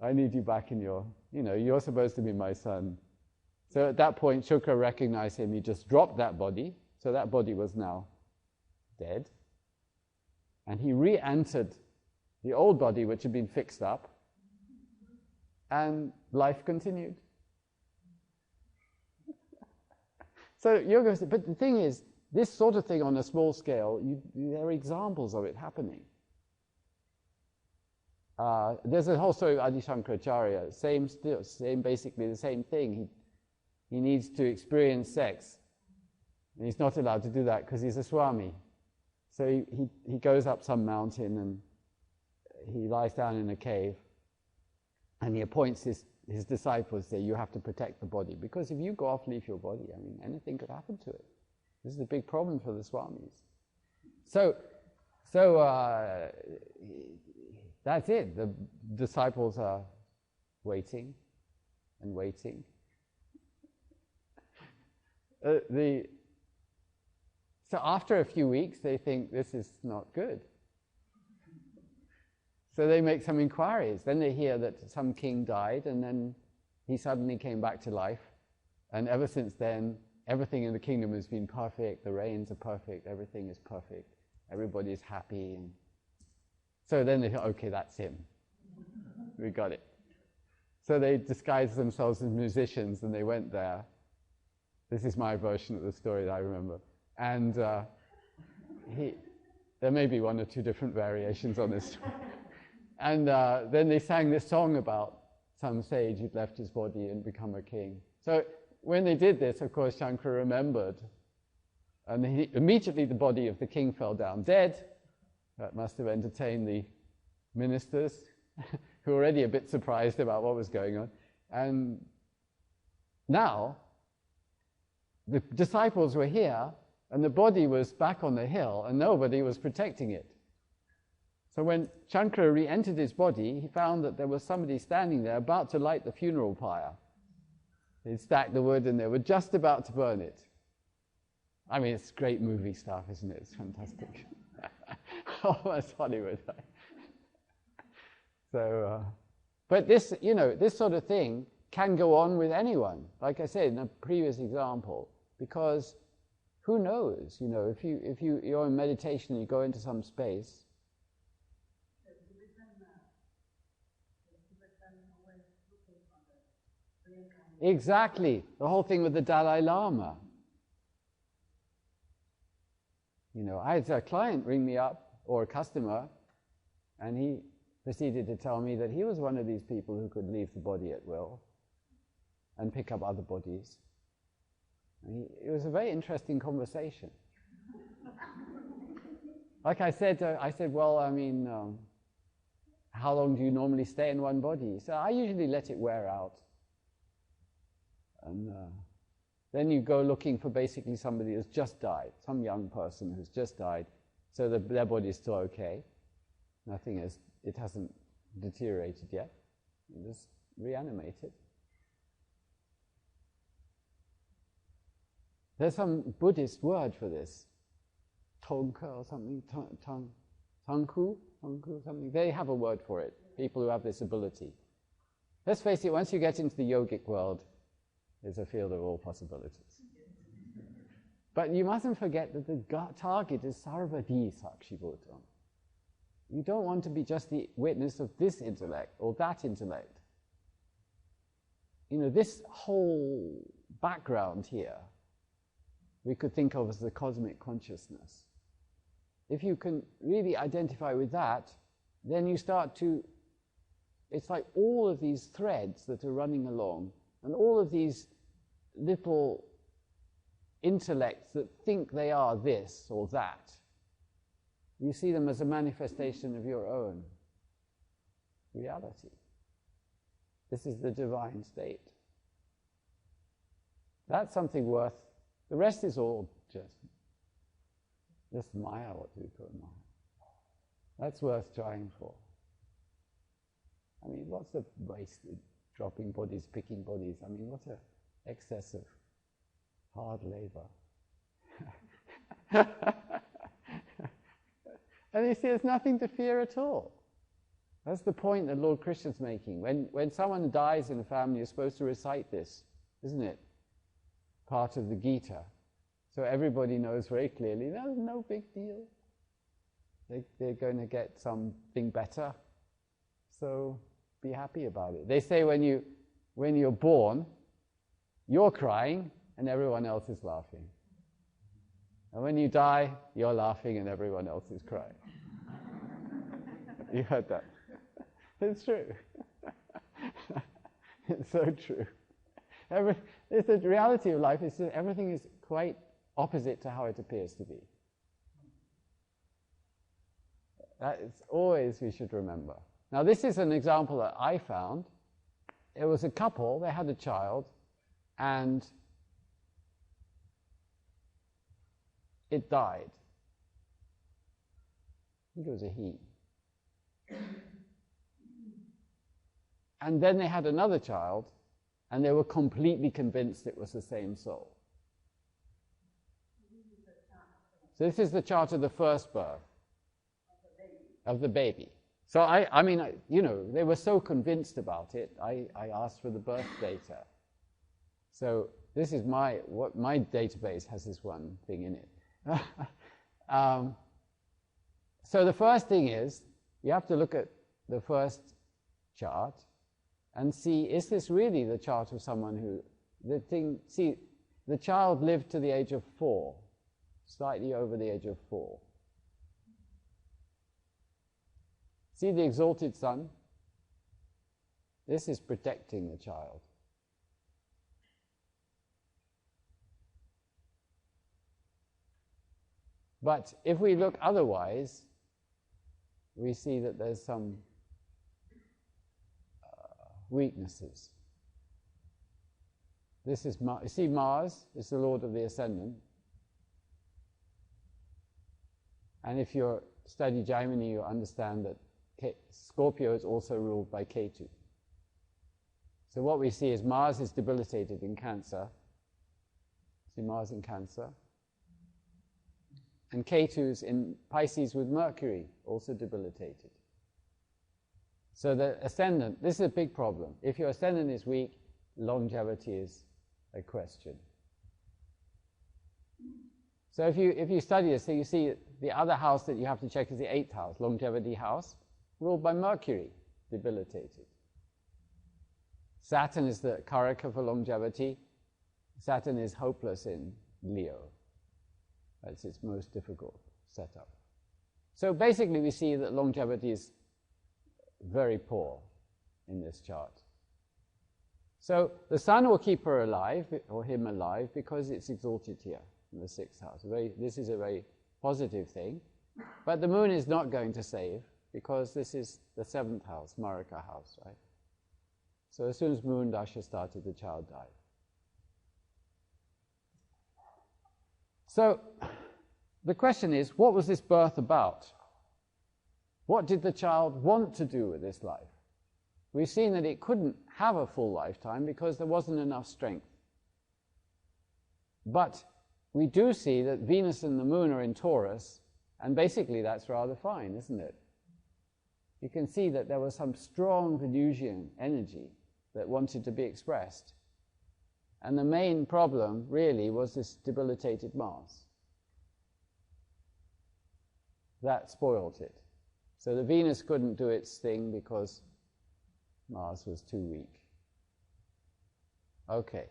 I need you back in you're supposed to be my son. So at that point, Shukra recognized him. He just dropped that body. So that body was now dead. And he re-entered the old body, which had been fixed up, and life continued. So yoga, but the thing is, this sort of thing on a small scale, there are examples of it happening. There's a whole story of Adi Shankaracharya, same basically the same thing. He needs to experience sex, and he's not allowed to do that because he's a Swami. So he goes up some mountain and he lies down in a cave, and he appoints his disciples, say, you have to protect the body, because if you go off, leave your body, I mean, anything could happen to it. This is a big problem for the Swamis. So that's it. The disciples are waiting and waiting. So after a few weeks, they think this is not good. So they make some inquiries. Then they hear that some king died, and then he suddenly came back to life. And ever since then, everything in the kingdom has been perfect. The rains are perfect. Everything is perfect. Everybody is happy. And so then they thought, okay, that's him. We got it. So they disguised themselves as musicians, and they went there. This is my version of the story that I remember. And there may be one or two different variations on this. And then they sang this song about some sage who'd left his body and become a king. So when they did this, of course, Shankara remembered. And immediately the body of the king fell down dead. That must have entertained the ministers, who were already a bit surprised about what was going on. And now, the disciples were here, and the body was back on the hill, and nobody was protecting it. So when Shankara re-entered his body, he found that there was somebody standing there about to light the funeral pyre. They'd stacked the wood, and they were just about to burn it. I mean, it's great movie stuff, isn't it? It's fantastic. Almost Hollywood. So, but this, this sort of thing can go on with anyone. Like I said in a previous example, because who knows? If you're in meditation and you go into some space. Exactly, the whole thing with the Dalai Lama. I had a client ring me up, or a customer, and he proceeded to tell me that he was one of these people who could leave the body at will and pick up other bodies. It was a very interesting conversation. Like I said, well, I mean, how long do you normally stay in one body? So I usually let it wear out. And then you go looking for basically somebody who's just died, some young person who's just died, so that their body is still okay. It hasn't deteriorated yet. You just reanimate it. There's some Buddhist word for this, tonka or something, tanku, something. They have a word for it, people who have this ability. Let's face it, once you get into the yogic world, there's a field of all possibilities. But you mustn't forget that the target is sarvadi sakshibhutam. You don't want to be just the witness of this intellect or that intellect. This whole background here, we could think of as the cosmic consciousness. If you can really identify with that, then you start to, it's like all of these threads that are running along, and all of these little intellects that think they are this or that, you see them as a manifestation of your own reality. This is the divine state. That's something worth, the rest is all just Maya, what do we call Maya? That's worth trying for. I mean, what's the waste? Dropping bodies, picking bodies. I mean, what an excess of hard labor. And you see, there's nothing to fear at all. That's the point that Lord Krishna's making. When someone dies in a family, you're supposed to recite this, isn't it? Part of the Gita. So everybody knows very clearly, no big deal. They're going to get something better. So be happy about it. They say when you're born, you're crying and everyone else is laughing. And when you die, you're laughing and everyone else is crying. You heard that? It's true. It's so true. It's the reality of life is that everything is quite opposite to how it appears to be. That is always we should remember. Now this is an example that I found. It was a couple, they had a child, and it died. I think it was a he. And then they had another child, and they were completely convinced it was the same soul. So this is the chart of the first birth of the baby. So I mean, they were so convinced about it, I asked for the birth data. So this is my database has this one thing in it. So the first thing is, you have to look at the first chart and see, is this really the chart of someone who, the child lived to the age of 4, slightly over the age of 4. See the exalted sun? This is protecting the child. But if we look otherwise, we see that there's some weaknesses. This is you see Mars is the lord of the ascendant. And if you study Jaimini, you understand that Scorpio is also ruled by Ketu. So what we see is Mars is debilitated in Cancer. See Mars in Cancer. And Ketu's in Pisces with Mercury, also debilitated. So the ascendant, this is a big problem. If your ascendant is weak, longevity is a question. So if you study this, so you see the other house that you have to check is the 8th house, longevity house, ruled by Mercury, debilitated. Saturn is the Karaka for longevity. Saturn is hopeless in Leo. That's its most difficult setup. So basically we see that longevity is very poor in this chart. So the sun will keep her alive, or him alive, because it's exalted here in the 6th house. This is a very positive thing. But the moon is not going to save, because this is the 7th house, Marika house, right? So as soon as moon dasha started, the child died. So the question is, what was this birth about? What did the child want to do with this life? We've seen that it couldn't have a full lifetime because there wasn't enough strength. But we do see that Venus and the moon are in Taurus, and basically that's rather fine, isn't it? You can see that there was some strong Venusian energy that wanted to be expressed. And the main problem, really, was this debilitated Mars. That spoiled it. So the Venus couldn't do its thing because Mars was too weak. Okay.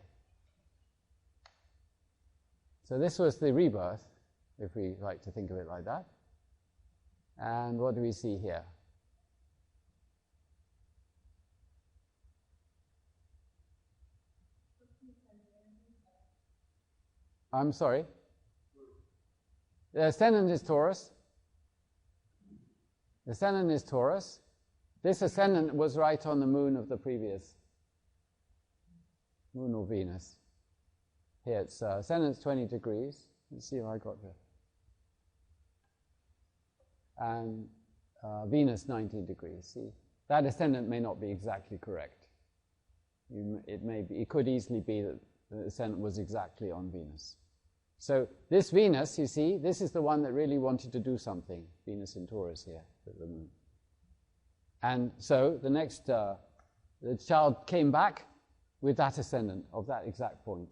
So this was the rebirth, if we like to think of it like that. And what do we see here? I'm sorry? The ascendant is Taurus. The ascendant is Taurus. This ascendant was right on the moon of the previous moon or Venus. Here it's ascendant's 20 degrees. Let's see if I got there. And Venus 19 degrees. See, that ascendant may not be exactly correct. It could easily be that the ascendant was exactly on Venus. So this Venus, you see, this is the one that really wanted to do something. Venus in Taurus here with the moon. And so the next, the child came back with that ascendant of that exact point.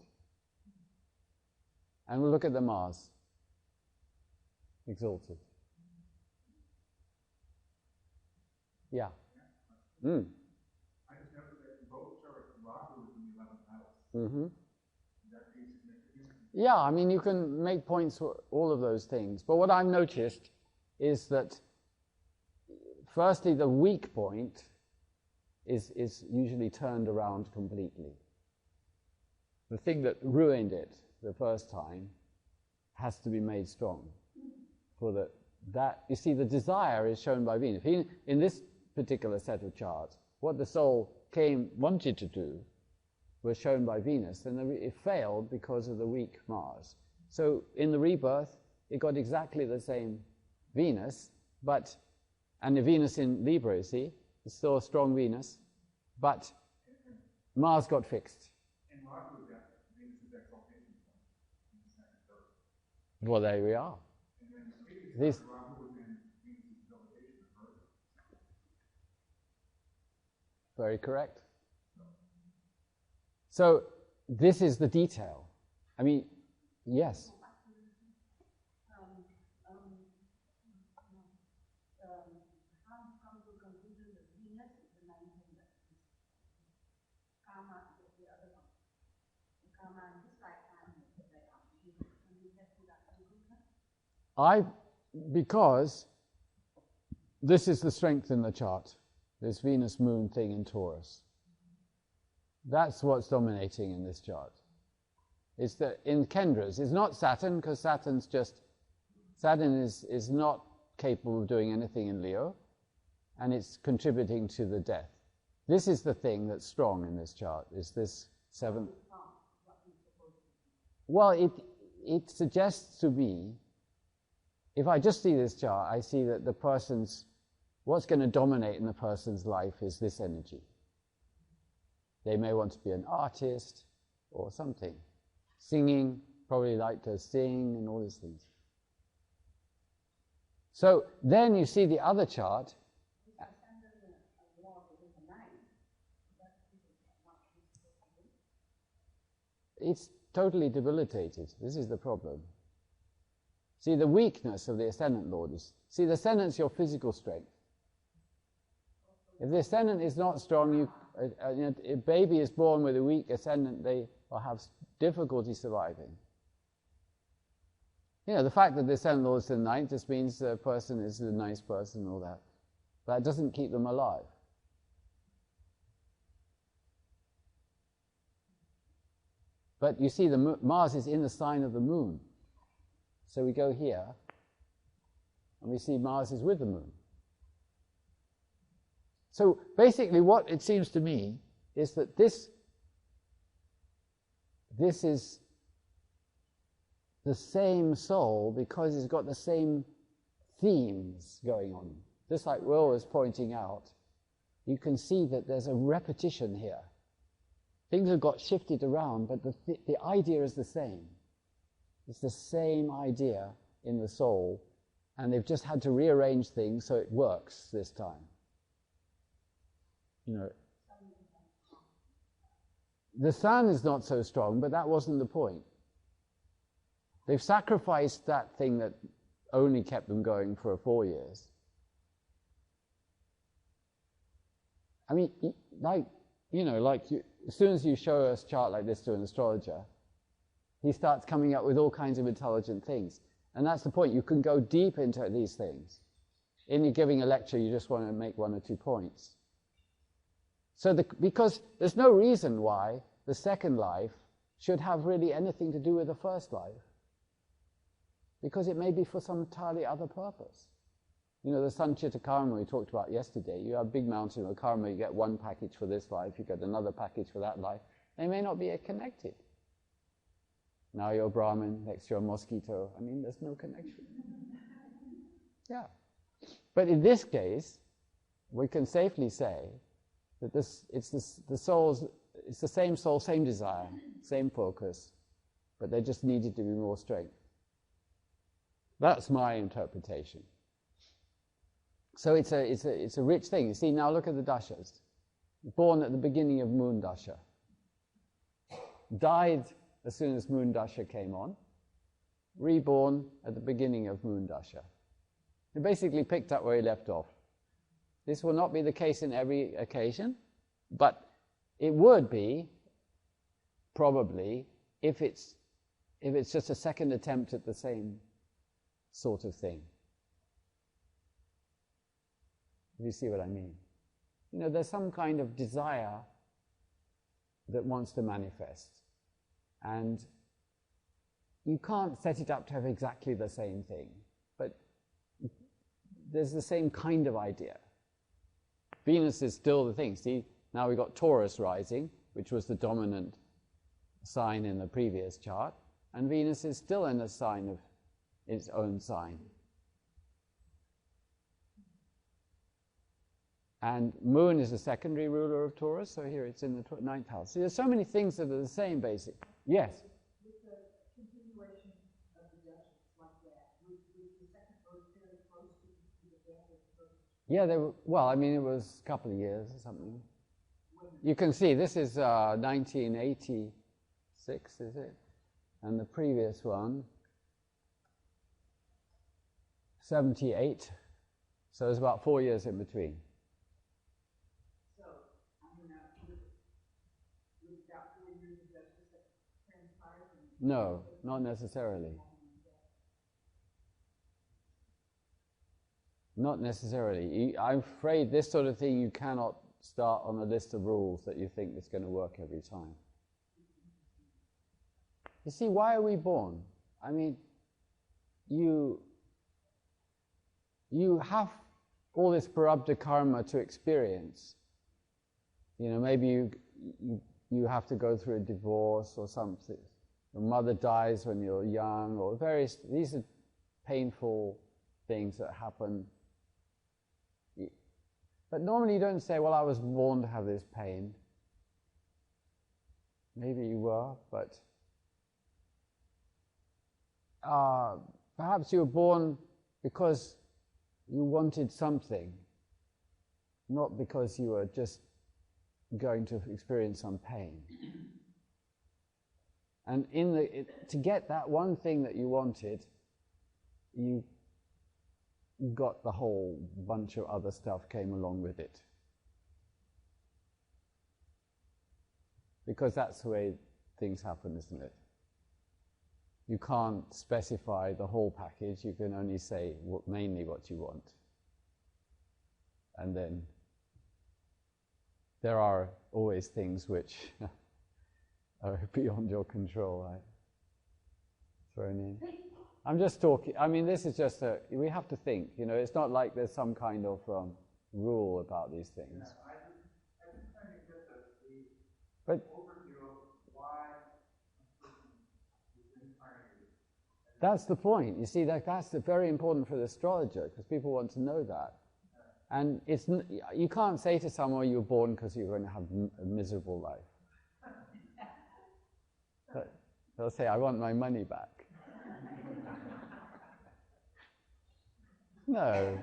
And we'll look at the Mars, exalted. Yeah. Mm-hmm. Yeah, I mean, you can make points for all of those things. But what I've noticed is that, firstly, the weak point is usually turned around completely. The thing that ruined it the first time has to be made strong. For that, you see, the desire is shown by Venus. In this particular set of charts, what the soul wanted to do was shown by Venus, and it failed because of the weak Mars. So in the rebirth, it got exactly the same Venus, and the Venus in Libra, you see, it's still a strong Venus, but Mars got fixed. And Mars was at Venus's exaltation point in the second birth. Well, there we are. And then Venus was in Venus's exaltation birth. Very correct. So this is the detail. I mean, yes. Because this is the strength in the chart, this Venus Moon thing in Taurus. That's what's dominating in this chart. It's in Kendra's. It's not Saturn, because Saturn is not capable of doing anything in Leo, and it's contributing to the death. This is the thing that's strong in this chart, is this seventh. Well, it suggests to me, if I just see this chart, I see that what's going to dominate in the person's life is this energy. They may want to be an artist or something. Singing, probably like to sing and all these things. So then you see the other chart. It's totally debilitated. This is the problem. See, the weakness of the Ascendant Lord is... See, the Ascendant's your physical strength. If the Ascendant is not strong, a baby is born with a weak Ascendant, they will have difficulty surviving. The fact that the Ascendant Lord is the ninth just means the person is a nice person and all that. But it doesn't keep them alive. But you see, Mars is in the sign of the moon. So we go here, and we see Mars is with the moon. So basically what it seems to me is that this is the same soul because it's got the same themes going on. Just like Will was pointing out, you can see that there's a repetition here. Things have got shifted around, but the idea is the same. It's the same idea in the soul, and they've just had to rearrange things so it works this time. The sun is not so strong, but that wasn't the point. They've sacrificed that thing that only kept them going for 4 years. I mean, as soon as you show a chart like this to an astrologer, he starts coming up with all kinds of intelligent things. And that's the point. You can go deep into these things. In you giving a lecture, you just want to make 1 or 2 points. So because there's no reason why the second life should have really anything to do with the first life. Because it may be for some entirely other purpose. The Sanchita karma we talked about yesterday. You have a big mountain of karma, you get one package for this life, you get another package for that life. They may not be connected. Now you're a Brahmin, next you're a mosquito. I mean, there's no connection. Yeah. But in this case, we can safely say that it's the same soul, same desire, same focus, but there just needed to be more strength. That's my interpretation. So it's a rich thing. You see, now look at the dashas. Born at the beginning of Moon Dasha. Died as soon as Moon Dasha came on. Reborn at the beginning of Moon Dasha. He basically picked up where he left off. This will not be the case in every occasion, but it would be probably, if it's just a second attempt at the same sort of thing. You see what I mean? You know, there's some kind of desire that wants to manifest, and you can't set it up to have exactly the same thing, but there's the same kind of idea. Venus is still the thing. See, now we've got Taurus rising, which was the dominant sign in the previous chart, and Venus is still in a sign of its own sign. And Moon is a secondary ruler of Taurus, so here it's in the ninth house. See, there's so many things that are the same, basically. Yes? With the continuation of the Duchess like that, was the second Earth fairly close to the death of the first? Yeah, they were, well, I mean, it was a couple of years or something. You can see, this is 1986, is it? And the previous one, 78. So there's about 4 years in between. So, I mean, was about 4 years of Duchess that transpired? No, not necessarily. Not necessarily. I'm afraid this sort of thing you cannot start on a list of rules that you think is going to work every time. You see, why are we born? I mean, you have all this prarabdha karma to experience. You know, maybe you have to go through a divorce or something. Your mother dies when you're young, or these are painful things that happen. But normally you don't say, well, I was born to have this pain. Maybe you were, but perhaps you were born because you wanted something, not because you were just going to experience some pain. And to get that one thing that you wanted, you got the whole bunch of other stuff came along with it. Because that's the way things happen, isn't it? You can't specify the whole package, you can only say mainly what you want. And then there are always things which are beyond your control, right? Thrown in. I'm just talking, I mean, this is just we have to think, you know, it's not like there's some kind of rule about these things. Yeah, I just trying to get the But overview of why a person is incarnated. that's the point. You see, that's very important for the astrologer, because people want to know that. And you can't say to someone you were born because you're going to have a miserable life. But they'll say, I want my money back. No.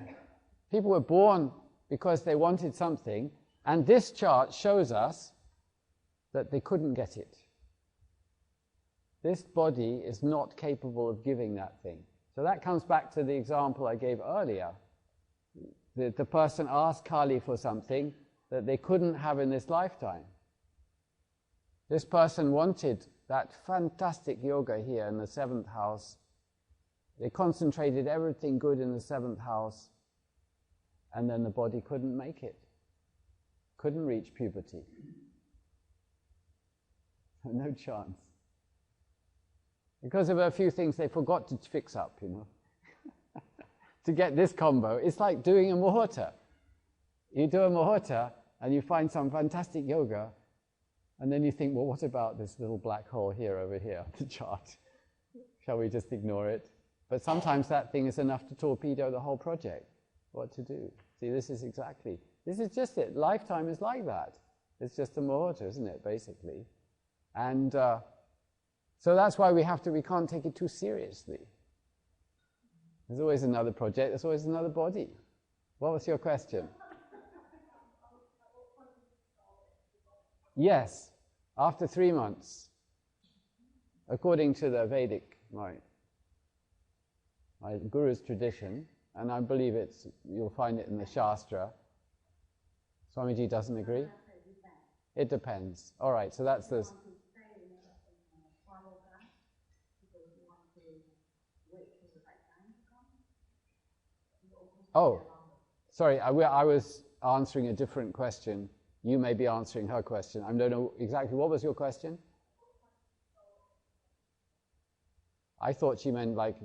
People were born because they wanted something, and this chart shows us that they couldn't get it. This body is not capable of giving that thing. So that comes back to the example I gave earlier. The person asked Kali for something that they couldn't have in this lifetime. This person wanted that fantastic yoga here in the 7th house. They concentrated everything good in the 7th house, and then the body couldn't make it. Couldn't reach puberty. No chance. Because of a few things they forgot to fix up, you know. To get this combo, it's like doing a muhurta. You do a muhurta, and you find some fantastic yoga, and then you think, well, what about this little black hole here, over here, the chart? Shall we just ignore it? But sometimes that thing is enough to torpedo the whole project. What to do? See, this is just it. Lifetime is like that. It's just a muhurta, isn't it, basically? And so that's why we can't take it too seriously. There's always another project, there's always another body. What was your question? Yes, after 3 months, according to the Vedic, my guru's tradition, and I believe you'll find it in the Shastra. Swamiji doesn't agree? It depends. All right, so that's this. Oh, sorry, I was answering a different question. You may be answering her question. I don't know exactly. What was your question? I thought she meant like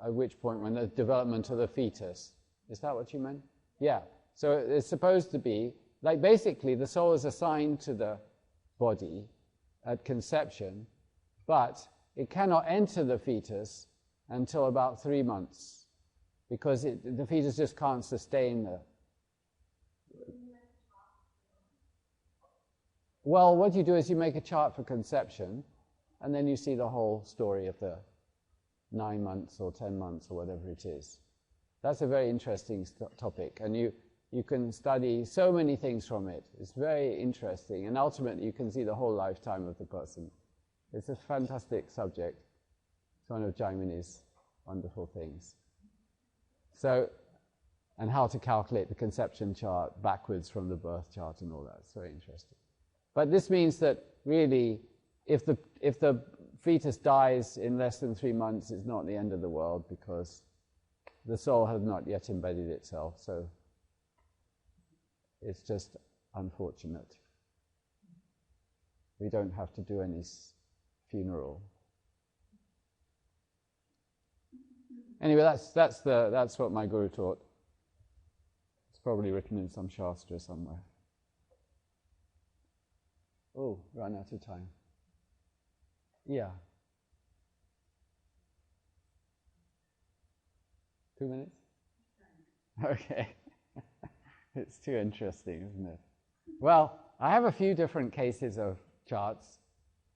at which point when the development of the fetus. Is that what you meant? Yeah. So it's supposed to be, like basically the soul is assigned to the body at conception, but it cannot enter the fetus until about 3 months because the fetus just can't sustain the... Well, what you do is you make a chart for conception and then you see the whole story of the 9 months or 10 months or whatever it is. That's a very interesting topic, and you can study so many things from it. It's very interesting, and ultimately you can see the whole lifetime of the person. It's a fantastic subject. It's one of Jaimini's wonderful things. So, and how to calculate the conception chart backwards from the birth chart and all that. It's very interesting. But this means that really, if the fetus dies in less than 3 months, it's not the end of the world because the soul has not yet embedded itself. So it's just unfortunate. We don't have to do any funeral. Anyway, that's what my guru taught. It's probably written in some shastra somewhere. Oh, run out of time. Yeah. 2 minutes? Okay. It's too interesting, isn't it? Well, I have a few different cases of charts.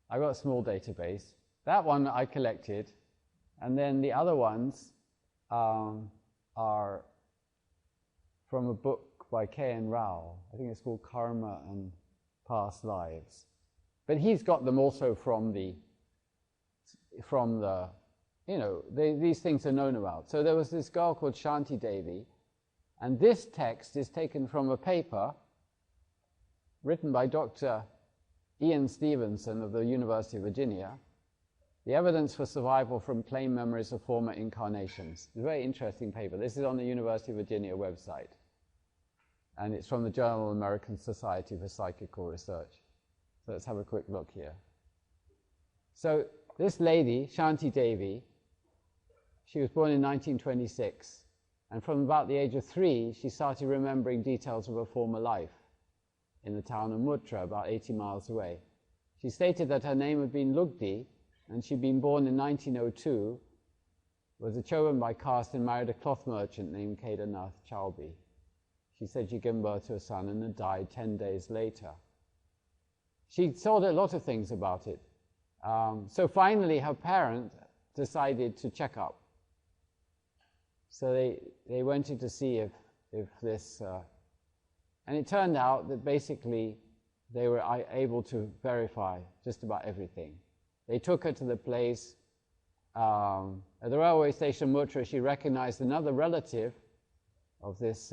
I've got a small database. That one I collected, and then the other ones are from a book by K.N. Rao. I think it's called Karma and Past Lives. But he's got them also from the these things are known about. So there was this girl called Shanti Davy, and this text is taken from a paper written by Dr. Ian Stevenson of the University of Virginia, The Evidence for Survival from Claimed Memories of Former Incarnations. It's a very interesting paper. This is on the University of Virginia website, and it's from the Journal of the American Society for Psychical Research. So let's have a quick look here. So this lady, Shanti Davy, she was born in 1926, and from about the age of 3, she started remembering details of her former life in the town of Muttra, about 80 miles away. She stated that her name had been Lugdi, and she'd been born in 1902, was a Choban by caste and married a cloth merchant named Kedarnath Chaubey. She said she'd given birth to a son and had died 10 days later. She thought a lot of things about it. So finally, her parent decided to check up. So they went in to see if this... and it turned out that basically they were able to verify just about everything. They took her to the place. At the railway station Muttra, she recognized another relative of this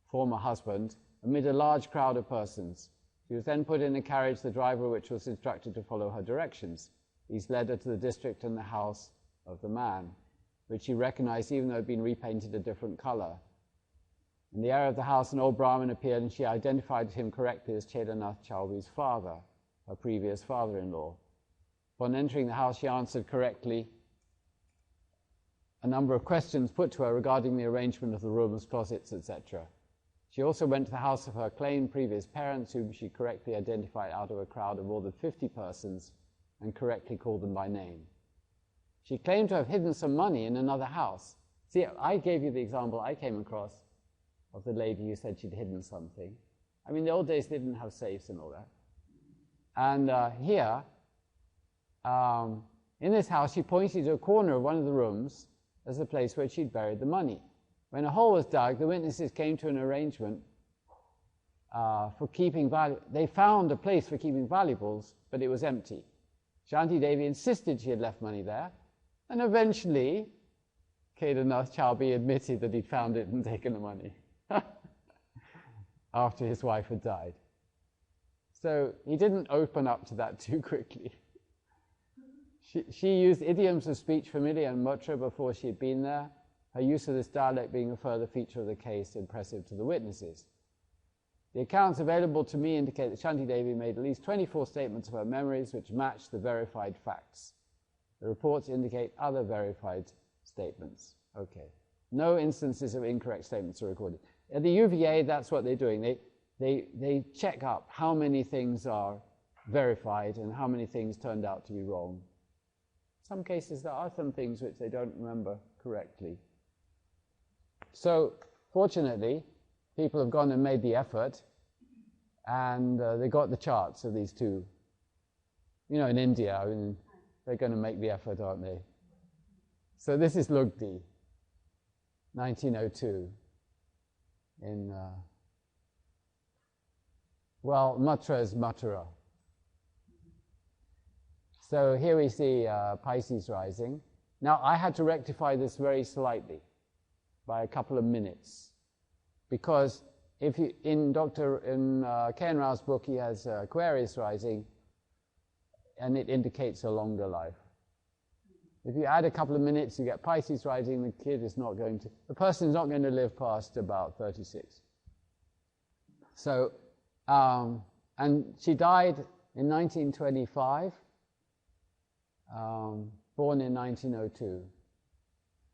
former husband amid a large crowd of persons. She was then put in a carriage, the driver of which was instructed to follow her directions. These led her to the district and the house of the man, which she recognized even though it had been repainted a different color. In the area of the house, an old Brahmin appeared, and she identified him correctly as Kedarnath Chaubey's father, her previous father-in-law. Upon entering the house, she answered correctly a number of questions put to her regarding the arrangement of the rooms, closets, etc. She also went to the house of her claimed previous parents, whom she correctly identified out of a crowd of more than 50 persons and correctly called them by name. She claimed to have hidden some money in another house. See, I gave you the example I came across of the lady who said she'd hidden something. I mean, the old days they didn't have safes and all that. And here, in this house, she pointed to a corner of one of the rooms as the place where she'd buried the money. When a hole was dug, the witnesses came to an arrangement for keeping valuables. They found a place for keeping valuables, but it was empty. Shanti Davy insisted she had left money there, and eventually Kedarnath Chaubey admitted that he'd found it and taken the money after his wife had died. So he didn't open up to that too quickly. She used idioms of speech familiar in Muttra before she had been there. her use of this dialect being a further feature of the case impressive to the witnesses. The accounts available to me indicate that Shanti Davy made at least 24 statements of her memories which match the verified facts. The reports indicate other verified statements. Okay. No instances of incorrect statements are recorded. At the UVA, that's what they're doing. They check up how many things are verified and how many things turned out to be wrong. In some cases, there are some things which they don't remember correctly. So, fortunately, people have gone and made the effort, and they got the charts of these two. You know, in India, I mean, they're going to make the effort, aren't they? So this is Lugdi, 1902, in, well, Mathura is Mathura. So here we see Pisces rising. Now, I had to rectify this very slightly by a couple of minutes, because if you, in Ken Rao's book, he has Aquarius rising, and it indicates a longer life. If you add a couple of minutes, you get Pisces rising. The person is not going to live past about 36. So, and she died in 1925, born in 1902.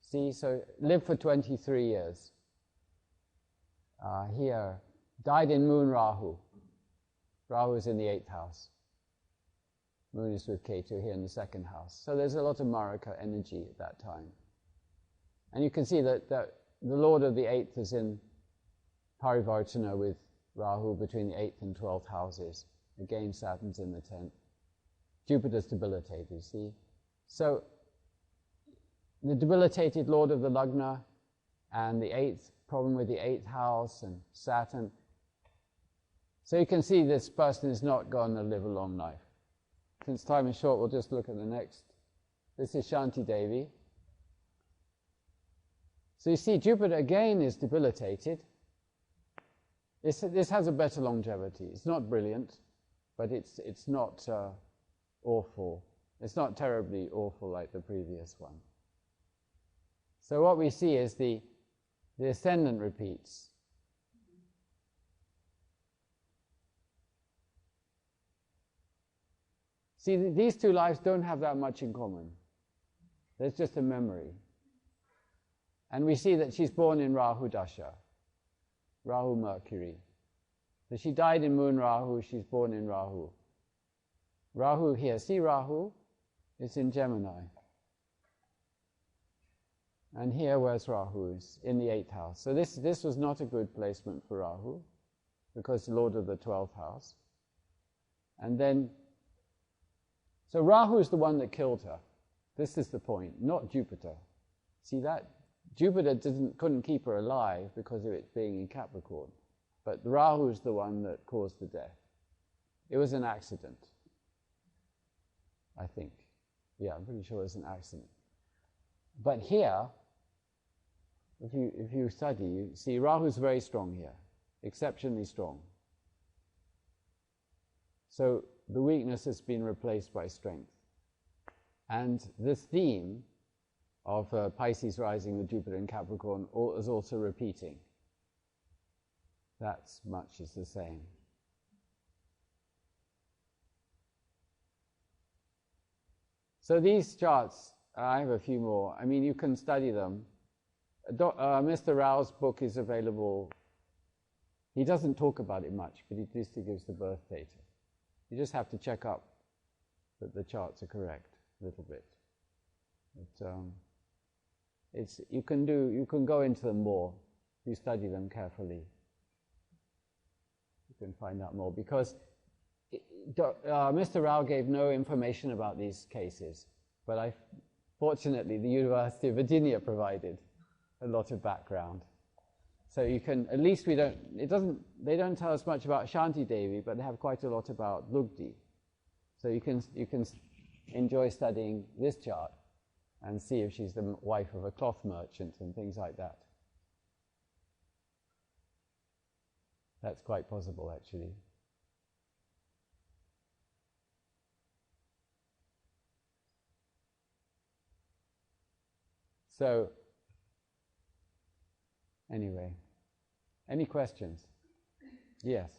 See, so lived for 23 years. Here, died in Moon Rahu. Rahu is in the 8th house. Moon is with Ketu here in the 2nd house. So there's a lot of Marika energy at that time. And you can see that the Lord of the 8th is in Parivartana with Rahu between the 8th and 12th houses. Again, Saturn's in the 10th. Jupiter's debilitated, you see. So the debilitated Lord of the Lagna and the 8th, problem with the 8th house and Saturn. So you can see this person is not going to live a long life. Since time is short, we'll just look at the next. This is Shanti Davy. So you see, Jupiter again is debilitated. This has a better longevity. It's not brilliant, but it's not awful. It's not terribly awful like the previous one. So what we see is the ascendant repeats. See, these two lives don't have that much in common. There's just a memory. And we see that she's born in Rahu Dasha, Rahu Mercury. So she died in Moon Rahu, she's born in Rahu. Rahu here, see Rahu? It's in Gemini. And here where's Rahu is in the 8th house. So this was not a good placement for Rahu, because Lord of the 12th house. And then, so Rahu is the one that killed her. This is the point, not Jupiter. See that? Jupiter couldn't keep her alive because of it being in Capricorn. But Rahu is the one that caused the death. It was an accident, I think. Yeah, I'm pretty sure it was an accident. But here, if you study, you see Rahu's very strong here, exceptionally strong. So the weakness has been replaced by strength. And this theme of Pisces rising with Jupiter in Capricorn is also repeating. That much is the same. So these charts, I have a few more. I mean, you can study them. Mr. Rao's book is available. He doesn't talk about it much, but at least he gives the birth data. You just have to check up that the charts are correct a little bit. But, you can go into them more if you study them carefully. You can find out more, because Mr. Rao gave no information about these cases, but fortunately the University of Virginia provided a lot of background. So you can, at least they don't tell us much about Shanti Davy, but they have quite a lot about Lugdi. So you can enjoy studying this chart and see if she's the wife of a cloth merchant and things like that. That's quite possible, actually. So Anyway, any questions? Yes.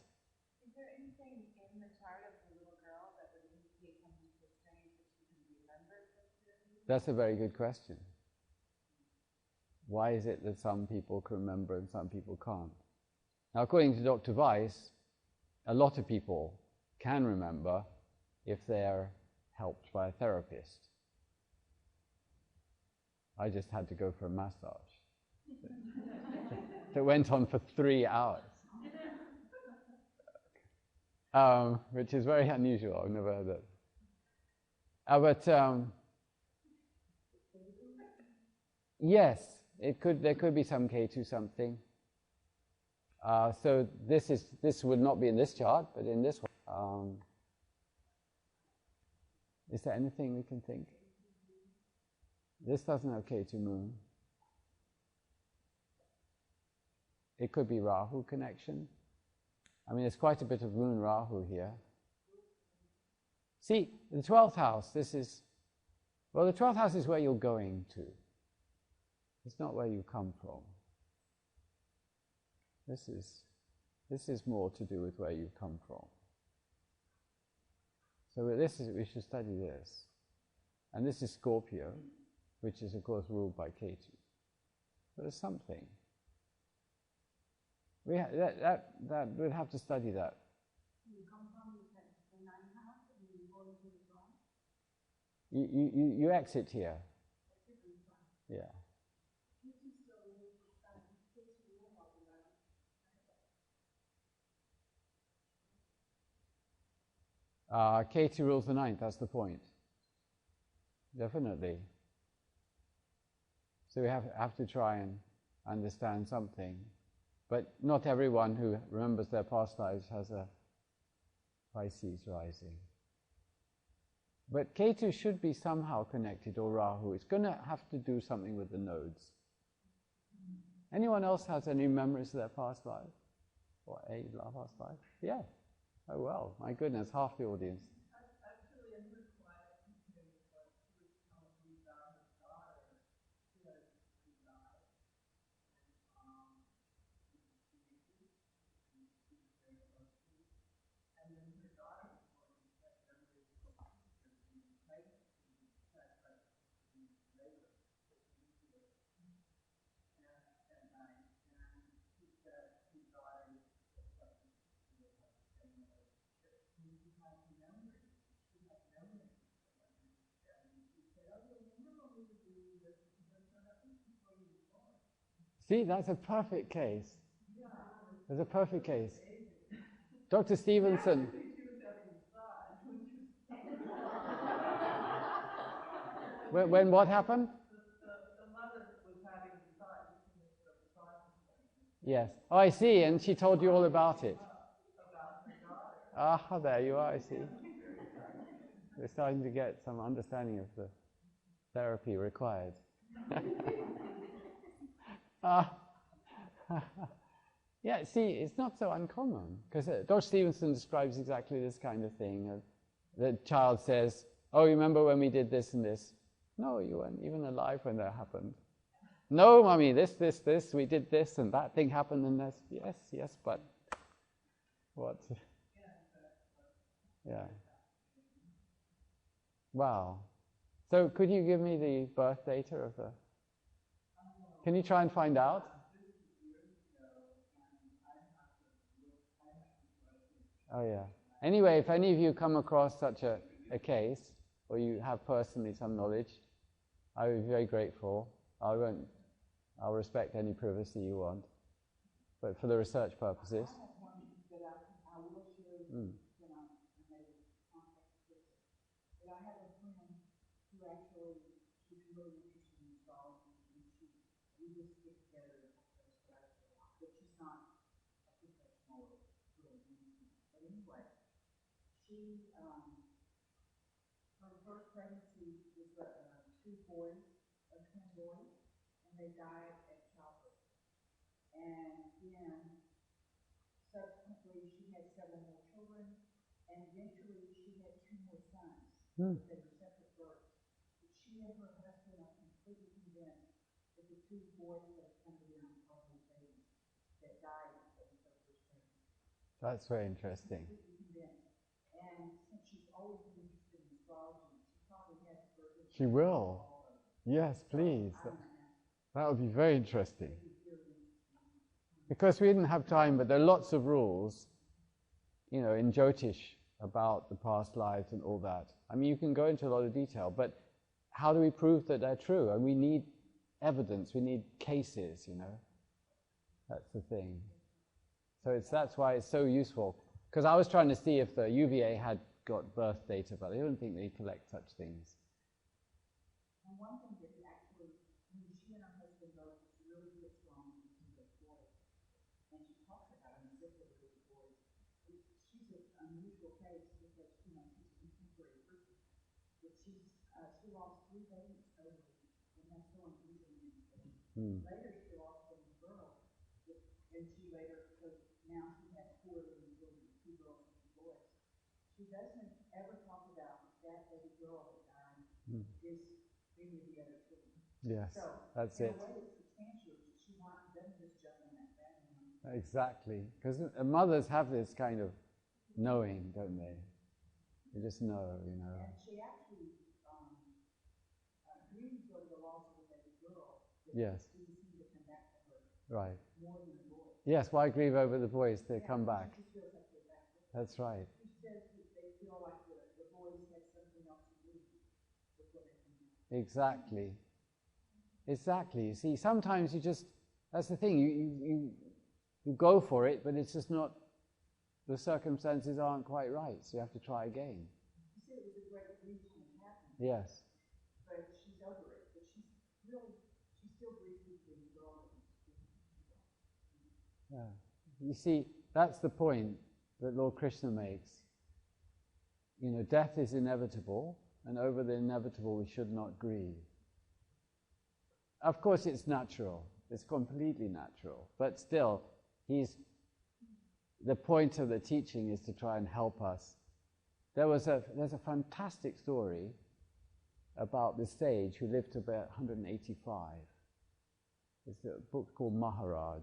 Is there anything in the chart of the little girl that would indicate something so strange that she can remember such a? That's a very good question. Why is it that some people can remember and some people can't? Now, according to Dr. Weiss, a lot of people can remember if they're helped by a therapist. I just had to go for a massage that went on for 3 hours, which is very unusual. I've never heard that. Yes, there could be some K2 something. So this would not be in this chart, but in this one. Is there anything we can think? This doesn't have K2 moon. It could be Rahu connection. I mean, there's quite a bit of moon Rahu here. See, the 12th house, the 12th house is where you're going to. It's not where you come from. This is more to do with where you come from. So we should study this. And this is Scorpio, which is of course ruled by Ketu. But there's something. That we'd have to study that. You come from the 9th house and you go into the 12th? You exit here. Yeah. Ketu rules the 9th, that's the point. Definitely. So we have to try and understand something. But not everyone who remembers their past lives has a Pisces rising. But Ketu should be somehow connected, or Rahu. It's going to have to do something with the nodes. Anyone else has any memories of their past life? Or a past life? Yeah. Oh well, my goodness, half the audience. Actually, in her quiet teaching, what she was telling me about her daughter, she had died, and then her daughter was born and had memories of her being pregnant and had labor at night, and she said her daughter was like she had the same relationship. And she had memories. She had memories of women. And she said, "Oh, well, remember when we were doing this?" And she said, "I think before you were born." See, that's a perfect case. Yeah. There's a perfect case. Dr. Stevenson. She was having fun when she was When what happened? the mother was having fun. Yes. Oh, I see. And she told you all about it. About her daughter. Ah, there you are, I see. We're starting to get some understanding of the therapy required. Yeah, see, it's not so uncommon, because Dr. Stevenson describes exactly this kind of thing. The child says, "Oh, you remember when we did this and this?" "No, you weren't even alive when that happened." "No, Mummy, this, we did this and that thing happened and this." Yes, but what? Yeah. Wow. So could you give me the birth data of the... Can you try and find out? Oh yeah. Anyway, if any of you come across such a case, or you have personally some knowledge, I would be very grateful. I'll respect any privacy you want, but for the research purposes. I have one that I will share when I made contact with it. But I have a friend who actually, she's really interested in astrology, and we just get together and talk about astrology a lot, but she's not a professional really anything. But anyway, she, her first pregnancy was 2 boys, twin boys, and they died at childbirth. And then subsequently she had several more children, and eventually she had 2 more sons. They were separate births. But she and her husband are completely convinced that the 2 boys that are coming down are probably had died because of her strength. That's very interesting. Completely convinced. And since she's always been interested in astrology, she probably has further. She will. Yes, please. That would be very interesting. Because we didn't have time, but there are lots of rules, you know, in Jyotish about the past lives and all that. I mean, you can go into a lot of detail, but how do we prove that they're true? And we need evidence, we need cases, you know. That's the thing. So that's why it's so useful. Because I was trying to see if the UVA had got birth data, but I don't think they collect such things. And one thing that actually, when she and her husband both really get strong with the boys, and she talks about them as if they were little boys. She's an unusual case because, you know, she's a contemporary person. But she lost 3 babies early, and that's so unusual in this case. Later, she lost them girls, and she later, so now she has 4 living children, 2 girls and 2 boys. She doesn't ever talk about that baby girl that died is being with the other children. Yes, so, that's in it. a way, it's substantial. She doesn't just jump on that bandwagon. Exactly. Because mothers have this kind of knowing, don't they? They just know, you know. And she actually grieves over the loss of the baby girl. Yes. Didn't seem to come back to her. Right. More than the boy. Yes, why grieve over the boys? They come back. She just feels like they're back with her. That's right. She says that they feel like the boys had something else to do before they come back. Exactly. Exactly. You see, sometimes you just, that's the thing, you go for it, but it's just not, the circumstances aren't quite right, so you have to try again. She said it was a great grief when it happened. Yes. But she's over it. But she still grieves with the girl. Yeah. You see, that's the point that Lord Krishna makes. You know, death is inevitable, and over the inevitable we should not grieve. Of course it's natural, it's completely natural, but still, the point of the teaching is to try and help us. There's a fantastic story about this sage who lived to about 185. It's a book called Maharaj.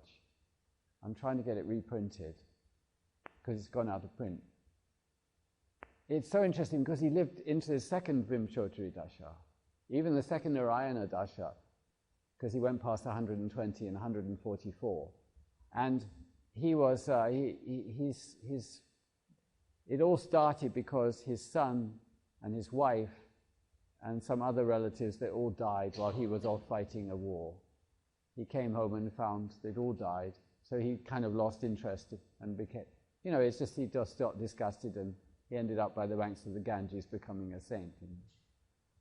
I'm trying to get it reprinted, because it's gone out of print. It's so interesting because he lived into the second Vimshottari Dasha, even the second Narayana Dasha, because he went past 120 and 144. And he was, it all started because his son and his wife and some other relatives, they all died while he was off fighting a war. He came home and found they'd all died, so he kind of lost interest and became, you know, it's just he just got disgusted and he ended up by the banks of the Ganges becoming a saint.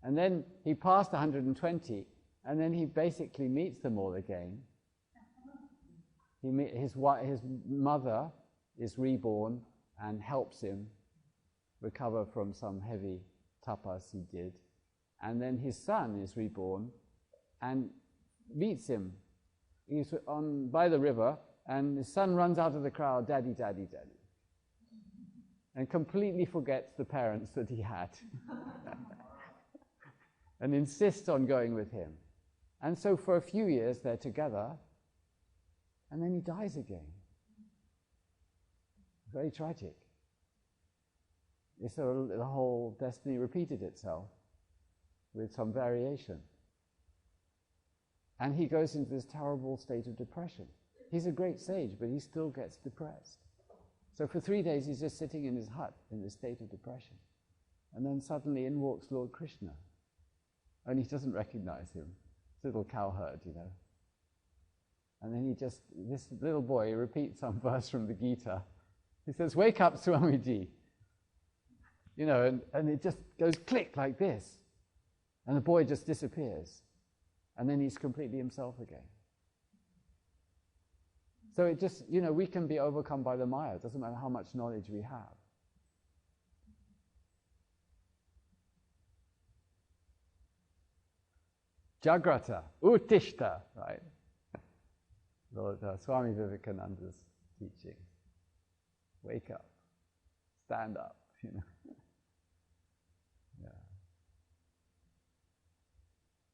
And then he passed 120, and then he basically meets them all again. His mother is reborn and helps him recover from some heavy tapas he did. And then his son is reborn and meets him. He's by the river, and his son runs out of the crowd, "Daddy, daddy, daddy," and completely forgets the parents that he had and insists on going with him. And so for a few years they're together, and then he dies again. Very tragic. So the whole destiny repeated itself with some variation. And he goes into this terrible state of depression. He's a great sage, but he still gets depressed. So for 3 days he's just sitting in his hut in this state of depression. And then suddenly in walks Lord Krishna. And he doesn't recognize him. Little cowherd, you know. And then this little boy repeats some verse from the Gita. He says, "Wake up, Swamiji." You know, and it just goes click like this. And the boy just disappears. And then he's completely himself again. So it just, you know, we can be overcome by the Maya. It doesn't matter how much knowledge we have. Jagrata, Uttishta, right? Lord Swami Vivekananda's teaching. Wake up, stand up, you know. Yeah.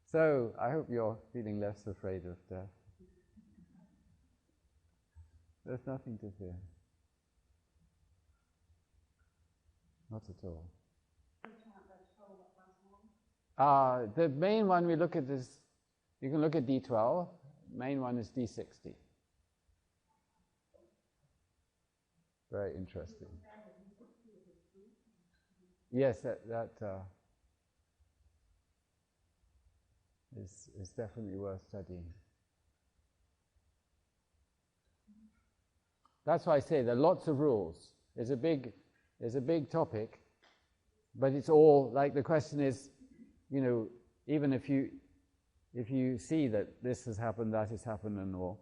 So I hope you're feeling less afraid of death. There's nothing to fear. Not at all. The main one we look at is, you can look at D12, main one is D60. Very interesting. Yes, that is definitely worth studying. That's why I say there are lots of rules. There's a big topic, but it's all, like, the question is, you know, even if you see that this has happened, that has happened and all,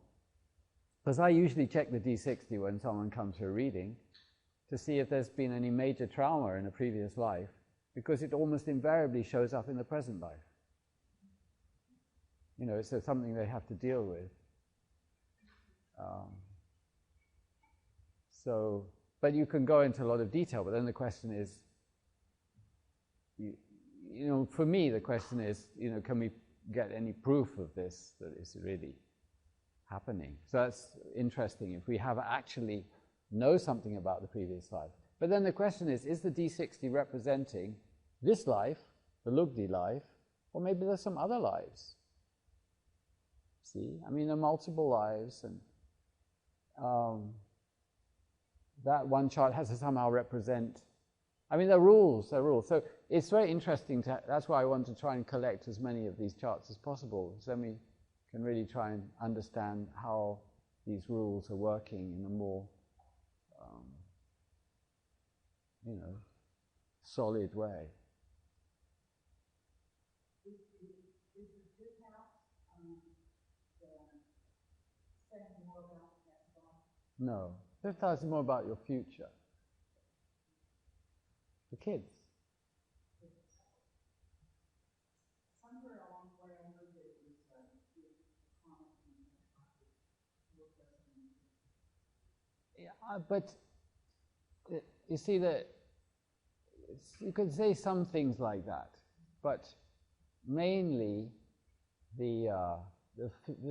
because I usually check the D60 when someone comes for a reading to see if there's been any major trauma in a previous life, because it almost invariably shows up in the present life. You know, it's something they have to deal with. But you can go into a lot of detail, but then the question is, you know, for me the question is, you know, can we get any proof of this, that it's really happening? So that's interesting, if we have actually know something about the previous life. But then the question is the D60 representing this life, the Lugdi life, or maybe there's some other lives? See? I mean, there are multiple lives, and that one chart has to somehow represent, I mean, they're rules. So it's very interesting that's why I want to try and collect as many of these charts as possible, so then we can really try and understand how these rules are working in a more, you know, solid way. Is the fifth house saying more about that thought? No. Fifth house is more about your future. The kids. Somewhere along the way I heard that it was common. Yeah, but you see that you could say some things like that, but mainly the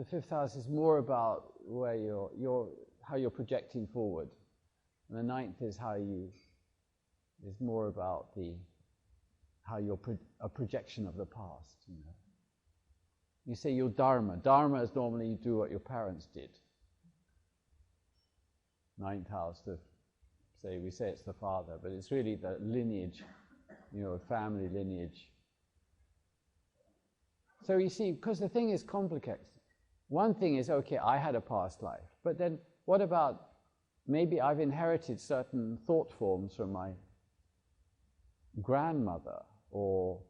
fifth house is more about where how you're projecting forward, and the ninth is more about how you're a projection of the past. You know, you say your dharma. Dharma is normally you do what your parents did. Ninth house, we say it's the father, but it's really the lineage, you know, family lineage. So you see, because the thing is complicated. One thing is, okay, I had a past life, but then what about maybe I've inherited certain thought forms from my grandmother or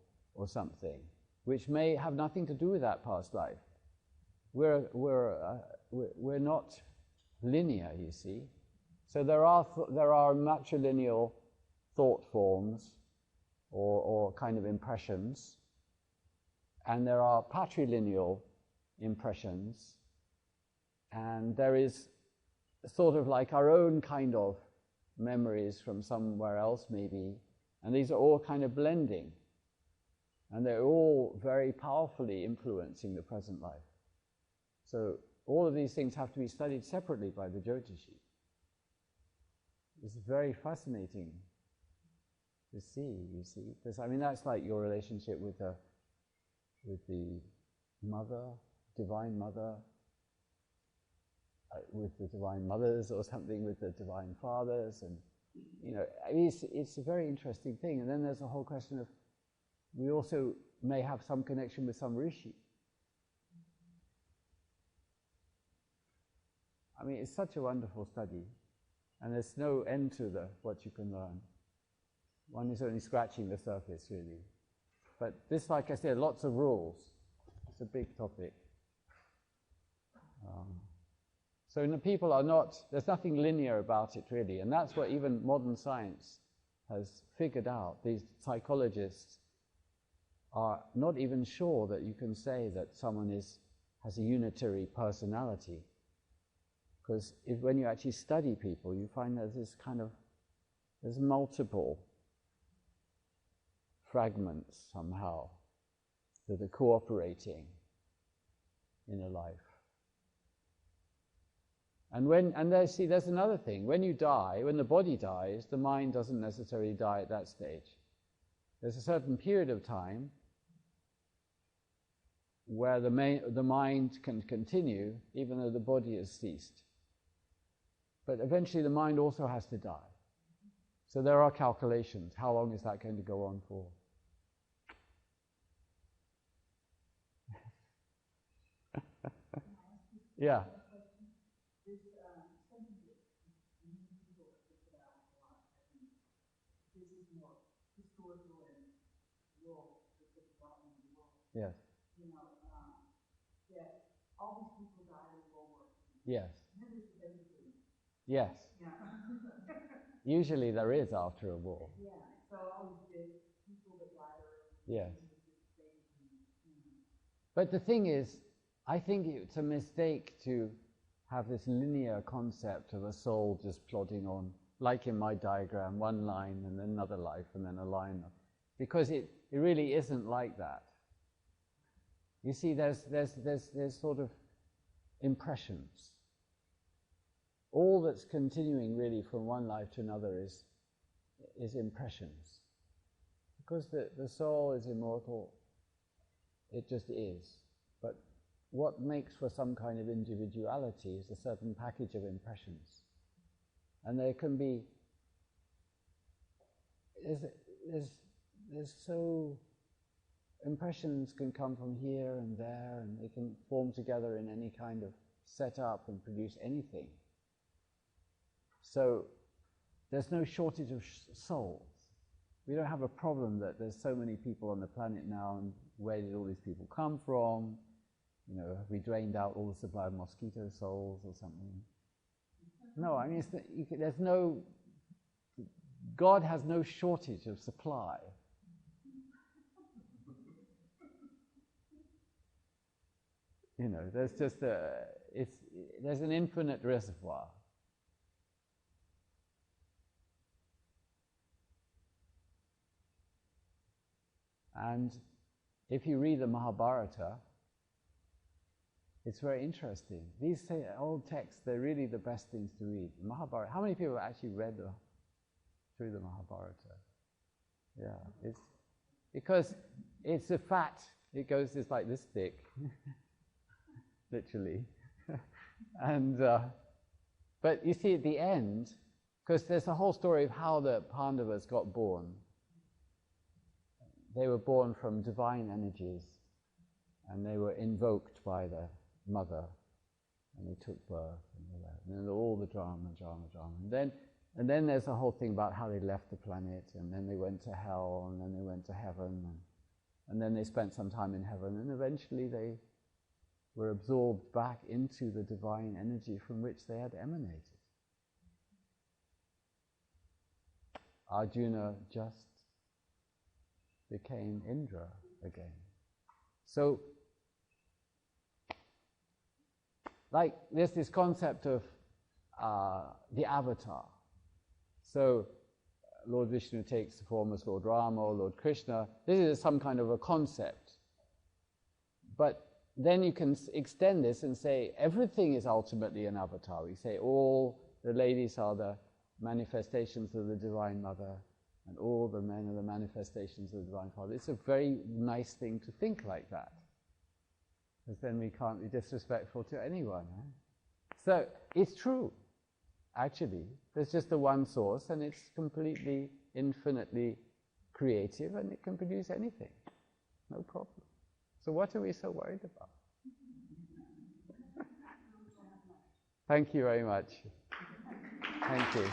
something, which may have nothing to do with that past life. We're not linear, you see. So there are matrilineal thought forms or kind of impressions, and there are patrilineal impressions, and there is sort of like our own kind of memories from somewhere else maybe, and these are all kind of blending, and they're all very powerfully influencing the present life. So all of these things have to be studied separately by the Jyotishi. It's very fascinating to see, you see, because I mean that's like your relationship with the mother, divine mother, with the divine mothers, or something with the divine fathers, and you know, I mean, it's a very interesting thing. And then there's a whole question of, we also may have some connection with some rishi. I mean, it's such a wonderful study, and there's no end to what you can learn. One is only scratching the surface, really. But this, like I said, lots of rules. It's a big topic. So people are not, there's nothing linear about it, really, and that's what even modern science has figured out. These psychologists are not even sure that you can say that someone has a unitary personality. Because when you actually study people, you find there's multiple fragments somehow that are cooperating in a life. And there's another thing. When you die, when the body dies, the mind doesn't necessarily die at that stage. There's a certain period of time where the mind can continue even though the body has ceased. But eventually the mind also has to die. So there are calculations. How long is that going to go on for? Yeah. There's something that many people have think about a lot. I think this is more historical and world, the development of the world. Yes. You know, that all these people died in World War II. Yes. And then there's everything. Yes. Yeah. Usually there is after a war. Yeah. So all these big people that died early. Yes. But the thing is, I think it's a mistake to have this linear concept of a soul just plodding on, like in my diagram, one line and then another life and then a line, because it really isn't like that. You see, there's sort of impressions. All that's continuing really from one life to another is impressions. Because the soul is immortal, it just is. But what makes for some kind of individuality is a certain package of impressions. And there can be, there's so, impressions can come from here and there, and they can form together in any kind of setup and produce anything. So there's no shortage of souls. We don't have a problem that there's so many people on the planet now, and where did all these people come from? You know, have we drained out all the supply of mosquito souls or something? No, I mean, there's no, God has no shortage of supply. You know, there's just there's an infinite reservoir. And if you read the Mahabharata, it's very interesting. These old texts, they're really the best things to read. Mahabharata. How many people have actually read through the Mahabharata? Yeah, it's because it's a fat. It goes just like this thick, literally. And but you see at the end, because there's a whole story of how the Pandavas got born. They were born from divine energies, and they were invoked by the mother, and they took birth and all that. And then all the drama. And then there's a whole thing about how they left the planet, and then they went to hell, and then they went to heaven, and then they spent some time in heaven, and eventually they were absorbed back into the divine energy from which they had emanated. Arjuna just became Indra again. So, like, there's this concept of the avatar. So, Lord Vishnu takes the form as Lord Rama or Lord Krishna. This is some kind of a concept. But then you can extend this and say everything is ultimately an avatar. We say all the ladies are the manifestations of the Divine Mother, and all the men are the manifestations of the Divine Father. It's a very nice thing to think like that, because then we can't be disrespectful to anyone. So it's true, actually. There's just the one source, and it's completely, infinitely creative, and it can produce anything. No problem. So what are we so worried about? Thank you very much. Thank you.